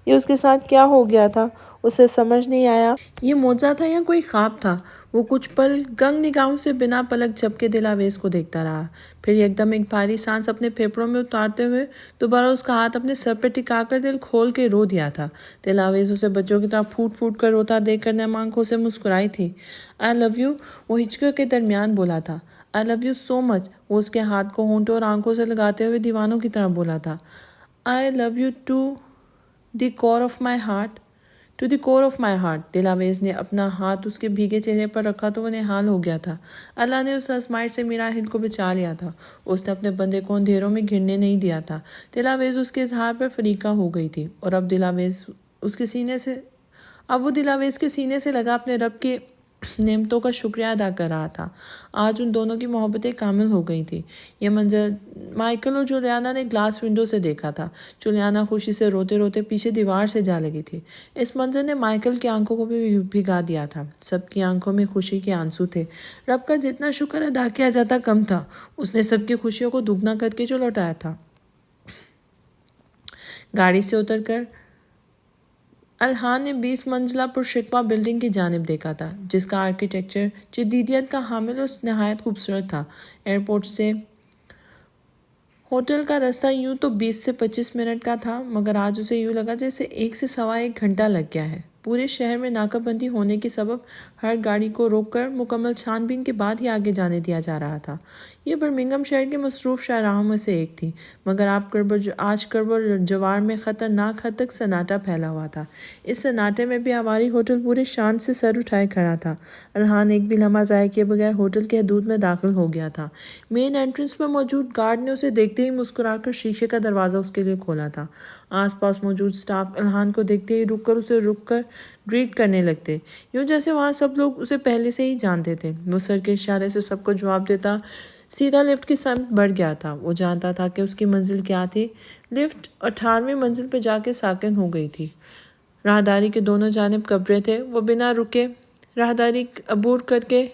یہ اس کے ساتھ کیا ہو گیا تھا، اسے سمجھ نہیں آیا۔ یہ معجزہ تھا یا کوئی خواب تھا؟ وہ کچھ پل گنگ نگاہوں سے بنا پلک جھپکے دلاویز کو دیکھتا رہا، پھر یکدم ایک بھاری سانس اپنے پھیپھڑوں میں اتارتے ہوئے دوبارہ اس کا ہاتھ اپنے سر پہ ٹکا کر دل کھول کے رو دیا تھا۔ دلاویز اسے بچوں کی طرح پھوٹ پھوٹ کر روتا دیکھ کر نم آنکھوں سے مسکرائی تھی۔ آئی لو یو، وہ ہچکیوں کے درمیان بولا تھا۔ آئی لو یو سو مچ، وہ اس کے ہاتھ کو ہونٹوں اور آنکھوں سے لگاتے ہوئے دیوانوں کی طرح بولا تھا۔ I love you to the core of my heart, to the core of my heart. دلاویز نے اپنا ہاتھ اس کے بھیگے چہرے پر رکھا تو وہ نہال ہو گیا تھا۔ اللہ نے اس آزمائش سے میراحیل کو بچا لیا تھا۔ اس نے اپنے بندے کو اندھیروں میں گھرنے نہیں دیا تھا۔ دلاویز اس کے اظہار پر فریقہ ہو گئی تھی، اور اب وہ دلاویز کے سینے سے لگا اپنے رب کے نعمتوں کا شکریہ ادا کر رہا تھا۔ آج ان دونوں کی محبتیں کامل ہو گئی تھیں۔ یہ منظر مائیکل اور جولیانا نے گلاس ونڈو سے دیکھا تھا۔ جولیانا خوشی سے روتے روتے پیچھے دیوار سے جا لگی تھی۔ اس منظر نے مائیکل کی آنکھوں کو بھی بھگا دیا تھا۔ سب کی آنکھوں میں خوشی کے آنسو تھے۔ رب کا جتنا شکر ادا کیا جاتا کم تھا۔ اس نے سب کی خوشیوں کو دوگنا کر کے جو لوٹایا تھا۔ گاڑی سے اتر کر الہان نے 20 منزلہ پرشکوہ بلڈنگ کی جانب دیکھا تھا، جس کا آرکیٹیکچر جدیدیت کا حامل اور نہایت خوبصورت تھا۔ ایئرپورٹ سے ہوٹل کا رستہ یوں تو 20 سے 25 منٹ کا تھا، مگر آج اسے یوں لگا جیسے 1 سے 1.25 گھنٹہ لگ گیا ہے۔ پورے شہر میں ناکہ بندی ہونے کے سبب ہر گاڑی کو روک کر مکمل چھان بین کے بعد ہی آگے جانے دیا جا رہا تھا۔ یہ برمنگھم شہر کے مصروف شاہراہوں میں سے ایک تھی، مگر آج کرب و جوار میں خطرناک حد تک سناٹا پھیلا ہوا تھا۔ اس سناٹے میں بھی ہماری ہوٹل پورے شان سے سر اٹھائے کھڑا تھا۔ الحان ایک بھی لمحہ ضائع کیے بغیر ہوٹل کے حدود میں داخل ہو گیا تھا۔ مین انٹرنس میں موجود گارڈ نے اسے دیکھتے ہی مسکرا کر شیشے کا دروازہ اس کے لیے کھولا تھا۔ آس پاس موجود سٹاف الحان کو دیکھتے ہی اسے رک کر گریٹ کرنے لگتے، یوں جیسے وہاں سب لوگ اسے پہلے سے ہی جانتے تھے۔ وہ سر کے اشارے سے سب کو جواب دیتا سیدھا لفٹ کی سمت بڑھ گیا تھا۔ وہ جانتا تھا کہ اس کی منزل کیا تھی۔ لفٹ 18ویں منزل پہ جا کے ساکن ہو گئی تھی۔ راہداری کے دونوں جانب کمرے تھے۔ وہ بنا رکے راہداری عبور کر کے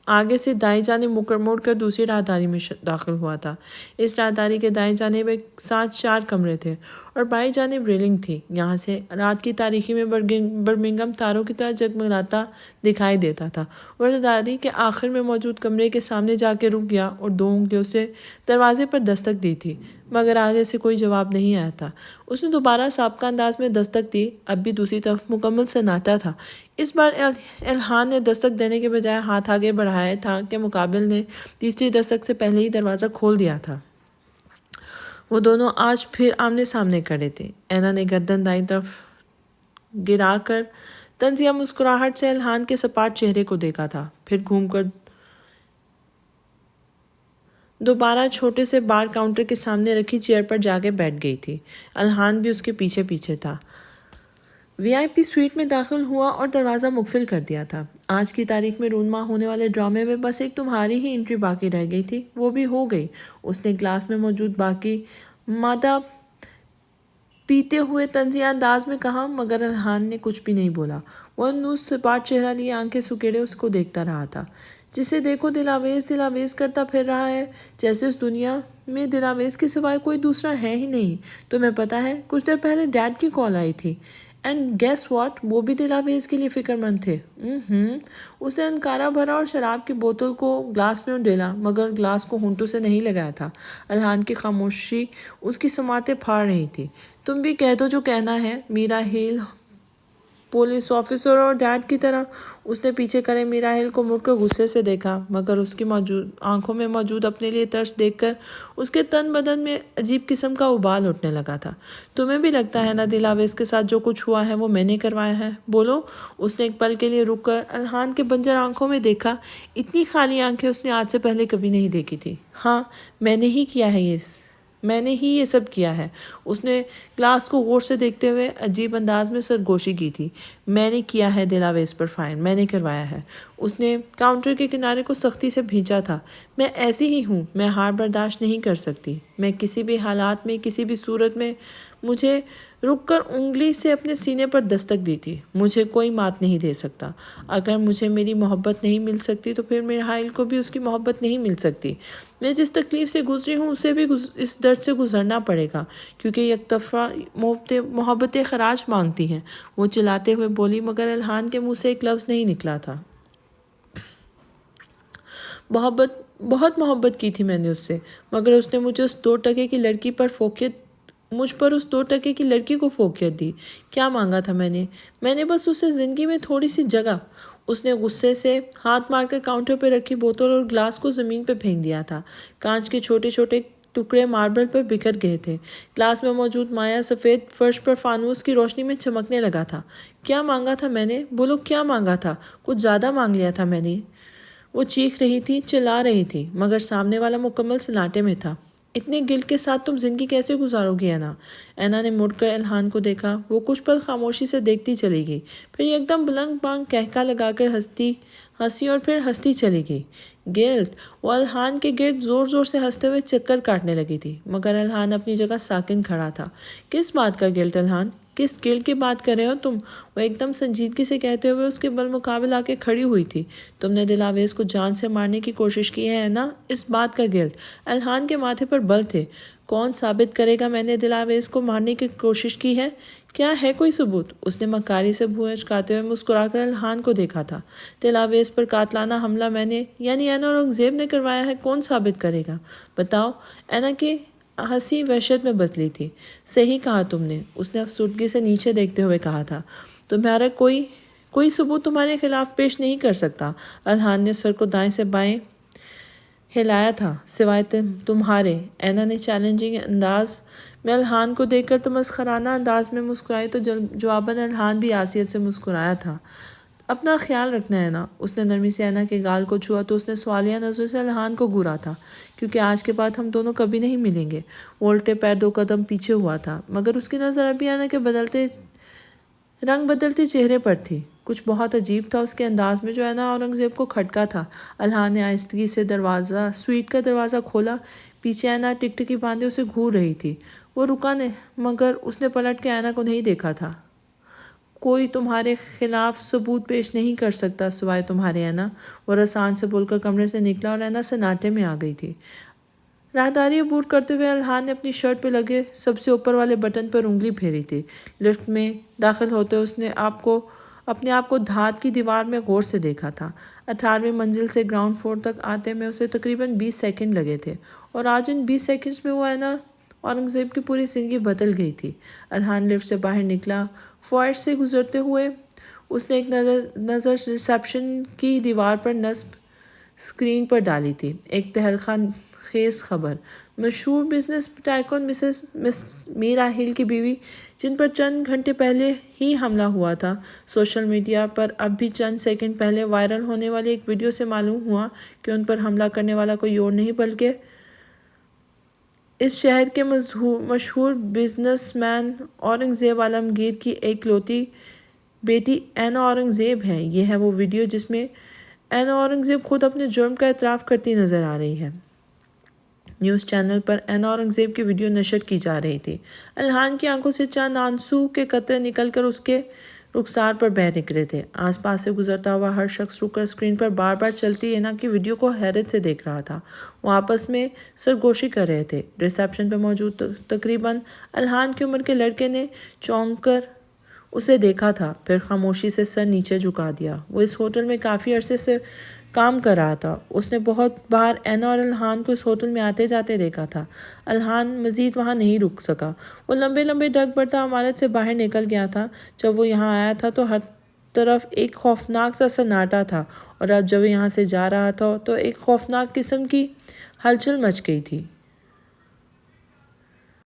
آگے سے دائیں جانب موڑ کر دوسری راہداری میں داخل ہوا تھا۔ اس راہداری کے دائیں جانب ایک ساتھ 4 کمرے تھے اور بائیں جانب ریلنگ تھی۔ یہاں سے رات کی تاریکی میں برمنگھم تاروں کی طرح جگمگاتا دکھائی دیتا تھا۔ وہ راہداری کے آخر میں موجود کمرے کے سامنے جا کے رک گیا اور 2 انگلیوں سے دروازے پر دستک دی تھی، مگر آگے سے کوئی جواب نہیں آیا تھا۔ اس نے دوبارہ سابقہ انداز میں دستک دی۔ اب بھی دوسری طرف مکمل سناٹا تھا۔ اس بار الحان نے دستک دینے کے بجائے ہاتھ آگے بڑھایا تھا کہ مقابل نے تیسری دستک سے پہلے ہی دروازہ کھول دیا تھا۔ وہ دونوں آج پھر آمنے سامنے کھڑے تھے۔ اینا نے گردن دائیں طرف گرا کر طنزیہ مسکراہٹ سے الحان کے سپاٹ چہرے کو دیکھا تھا، پھر گھوم کر دوبارہ چھوٹے سے بار کاؤنٹر کے سامنے رکھی چیئر پر جا کے بیٹھ گئی تھی۔ الحان بھی اس کے پیچھے پیچھے تھا۔ VIP سویٹ میں داخل ہوا اور دروازہ مقفل کر دیا تھا۔ آج کی تاریخ میں رونما ہونے والے ڈرامے میں بس ایک تمہاری ہی انٹری باقی رہ گئی تھی، وہ بھی ہو گئی۔ اس نے گلاس میں موجود باقی مادہ پیتے ہوئے طنزیہ انداز میں کہا، مگر الحان نے کچھ بھی نہیں بولا۔ وہ نوز سپاٹ چہرہ لیے آنکھیں سکیڑے اس کو دیکھتا رہا تھا۔ جسے دیکھو دل آویز کرتا پھر رہا ہے، جیسے اس دنیا میں دل آویز کے سوائے کوئی دوسرا ہے ہی نہیں۔ تمہیں پتہ ہے کچھ دیر پہلے ڈیڈ کی کال آئی تھی، اینڈ گیس واٹ، وہ بھی دل آویز کے لیے فکر مند تھے۔ اس نے انکارہ بھرا اور شراب کی بوتل کو گلاس میں ڈالا، مگر گلاس کو ہونٹوں سے نہیں لگایا تھا۔ الحان کی خاموشی اس کی سماعتیں پھاڑ رہی تھی۔ تم بھی کہہ دو جو کہنا ہے، میرا ہیل پولیس آفیسر اور ڈیڈ کی طرح۔ اس نے پیچھے کرے میرا ہیل کو مڑ کر غصے سے دیکھا، مگر اس کی آنکھوں میں موجود اپنے لیے ترس دیکھ کر اس کے تن بدن میں عجیب قسم کا ابال اٹھنے لگا تھا۔ تمہیں بھی لگتا ہے نا دل آویز کے ساتھ جو کچھ ہوا ہے وہ میں نے کروایا ہے؟ بولو۔ اس نے ایک پل کے لیے رک کر الحان کے بنجر آنکھوں میں دیکھا۔ اتنی خالی آنکھیں اس نے آج سے پہلے کبھی نہیں دیکھی تھی۔ ہاں، میں نے ہی یہ سب کیا ہے۔ اس نے گلاس کو غور سے دیکھتے ہوئے عجیب انداز میں سرگوشی کی تھی۔ میں نے کیا ہے دل آویز پر فائر، میں نے کروایا ہے۔ اس نے کاؤنٹر کے کنارے کو سختی سے بھینچا تھا۔ میں ایسی ہی ہوں، میں ہار برداشت نہیں کر سکتی۔ میں کسی بھی حالات میں، کسی بھی صورت میں مجھے رک کر انگلی سے اپنے سینے پر دستک دی تھی۔ مجھے کوئی مات نہیں دے سکتا۔ اگر مجھے میری محبت نہیں مل سکتی تو پھر میرے حائل کو بھی اس کی محبت نہیں مل سکتی۔ میں جس تکلیف سے گزری ہوں اسے بھی اس درد سے گزرنا پڑے گا، کیونکہ یک طرفہ محبتیں خراج مانگتی ہیں۔ وہ چلاتے ہوئے بولی، مگر الحان کے منہ سے ایک لفظ نہیں نکلا تھا۔ بہت محبت کی تھی میں نے اس سے، مگر اس نے مجھ پر اس 2 ٹکے کی لڑکی کو فوقیت دی۔ کیا مانگا تھا میں نے بس اسے زندگی میں تھوڑی سی جگہ۔ اس نے غصے سے ہاتھ مار کر کاؤنٹر پہ رکھی بوتل اور گلاس کو زمین پہ پھینک دیا تھا۔ کانچ کے چھوٹے چھوٹے ٹکڑے ماربل پر بکھر گئے تھے۔ گلاس میں موجود مائع سفید فرش پر فانوس کی روشنی میں چمکنے لگا تھا۔ کیا مانگا تھا میں نے؟ بولو، کیا مانگا تھا؟ کچھ زیادہ مانگ لیا تھا میں نے؟ وہ چیخ رہی تھی، چلا رہی تھی، مگر سامنے والا مکمل سناٹے میں تھا۔ اتنے گلٹ کے ساتھ تم زندگی کیسے گزارو گی اینا؟ اینا نے مڑ کر الحان کو دیکھا۔ وہ کچھ پل خاموشی سے دیکھتی چلی گئی، پھر یکدم بلند بانگ کہکا لگا کر ہنسی اور پھر ہنستی چلی گئی۔ گلٹ؟ وہ الحان کے گرد زور زور سے ہنستے ہوئے چکر کاٹنے لگی تھی، مگر الحان اپنی جگہ ساکن کھڑا تھا۔ کس بات کا گلٹ الحان؟ کس گلٹ کی بات کر رہے ہو تم؟ وہ ایک دم سنجیدگی سے کہتے ہوئے اس کے بالمقابل آ کے کھڑی ہوئی تھی۔ تم نے دل آویز کو جان سے مارنے کی کوشش کی ہے نا؟ اس بات کا گلٹ؟ الحان کے ماتھے پر بل تھے۔ کون ثابت کرے گا میں نے دل آویز کو مارنے کی کوشش کی ہے؟ کیا ہے کوئی ثبوت؟ اس نے مکاری سے بھویں چکاتے ہوئے مسکرا کر الحان کو دیکھا تھا۔ دل آویز پر قاتلانہ حملہ میں نے یعنی اینا اورنگزیب نے کروایا ہے، کون ثابت کرے گا؟ بتاؤ۔ اینا کے ہنسی وحشت میں بدلی تھی۔ صحیح کہا تم نے، اس نے افسردگی سے نیچے دیکھتے ہوئے کہا تھا۔ تمہارا کوئی ثبوت تمہارے خلاف پیش نہیں کر سکتا۔ الحان نے سر کو دائیں سے بائیں ہلایا تھا۔ سوائے تمہارے، اینا نے چیلنجنگ انداز میں الحان کو دیکھ کر تمسخرانہ انداز میں مسکرائی تو جواباً الحان بھی عافیت سے مسکرایا تھا۔ اپنا خیال رکھنا اینا۔ اس نے نرمی سے اینا کے گال کو چھوا تو اس نے سوالیہ نظروں سے الحان کو گھورا تھا، کیونکہ آج کے بعد ہم دونوں کبھی نہیں ملیں گے۔ وہ الٹے پیر 2 قدم پیچھے ہوا تھا، مگر اس کی نظر ابھی اینا کے رنگ بدلتے چہرے پر تھی۔ کچھ بہت عجیب تھا اس کے انداز میں جو اینا اورنگزیب کو کھٹکا تھا۔ الحان نے آہستگی سے سویٹ کا دروازہ کھولا۔ پیچھے اینا ٹکٹکی باندھے اسے گھور رہی تھی۔ وہ رکا مگر اس نے پلٹ کے اینا کو نہیں دیکھا تھا۔ کوئی تمہارے خلاف ثبوت پیش نہیں کر سکتا سوائے تمہارے اینا، وہ رسان سے بول کر کمرے سے نکلا اور اینا سناٹے میں آ گئی تھی۔ راہداری عبور کرتے ہوئے الحان نے اپنی شرٹ پہ لگے سب سے اوپر والے بٹن پر انگلی پھیری تھی۔ لفٹ میں داخل ہوتے اس نے اپنے آپ کو دھات کی دیوار میں غور سے دیکھا تھا۔ 18ویں منزل سے گراؤنڈ فلور تک آتے میں اسے تقریباً 20 سیکنڈ لگے تھے، اور آج ان 20 سیکنڈز میں وہ اینا اورنگزیب کی پوری زندگی بدل گئی تھی۔ الحان لفٹ سے باہر نکلا۔ فوائر سے گزرتے ہوئے اس نے ایک نظر ریسپشن کی دیوار پر نصب اسکرین پر ڈالی تھی۔ ایک تہلکہ خیز خبر۔ مشہور بزنس ٹائکون مس میرا ہل کی بیوی، جن پر چند گھنٹے پہلے ہی حملہ ہوا تھا، سوشل میڈیا پر اب بھی چند سیکنڈ پہلے وائرل ہونے والی ایک ویڈیو سے معلوم ہوا کہ ان پر حملہ کرنے والا کوئی اور نہیں بلکہ اس شہر کے مشہور بزنس مین اورنگزیب عالمگیر کی ایک لوتی بیٹی اینا اورنگزیب ہے۔ یہ ہے وہ ویڈیو جس میں اینا اورنگزیب خود اپنے جرم کا اعتراف کرتی نظر آ رہی ہے۔ نیوز چینل پر اینا اورنگزیب کی ویڈیو نشر کی جا رہی تھی۔ الحان کی آنکھوں سے چند آنسو کے قطرے نکل کر اس کے رخسار پر بہہ نکلے تھے۔ آس پاس سے گزرتا ہوا ہر شخص رک کر اسکرین پر بار بار چلتی اینا کی ویڈیو کو حیرت سے دیکھ رہا تھا۔ وہ آپس میں سرگوشی کر رہے تھے۔ ریسپشن پر موجود تقریباً الحان کی عمر کے لڑکے نے چونک کر اسے دیکھا تھا، پھر خاموشی سے سر نیچے جھکا دیا۔ وہ اس ہوٹل میں کافی عرصے سے کام کر رہا تھا۔ اس نے بہت بار اینا اور الحان کو اس ہوٹل میں آتے جاتے دیکھا تھا۔ الحان مزید وہاں نہیں رک سکا۔ وہ لمبے لمبے ڈگ بڑھتا عمارت سے باہر نکل گیا تھا۔ جب وہ یہاں آیا تھا تو ہر طرف ایک خوفناک سا سناٹا تھا، اور اب جب وہ یہاں سے جا رہا تھا تو ایک خوفناک قسم کی ہلچل مچ گئی تھی۔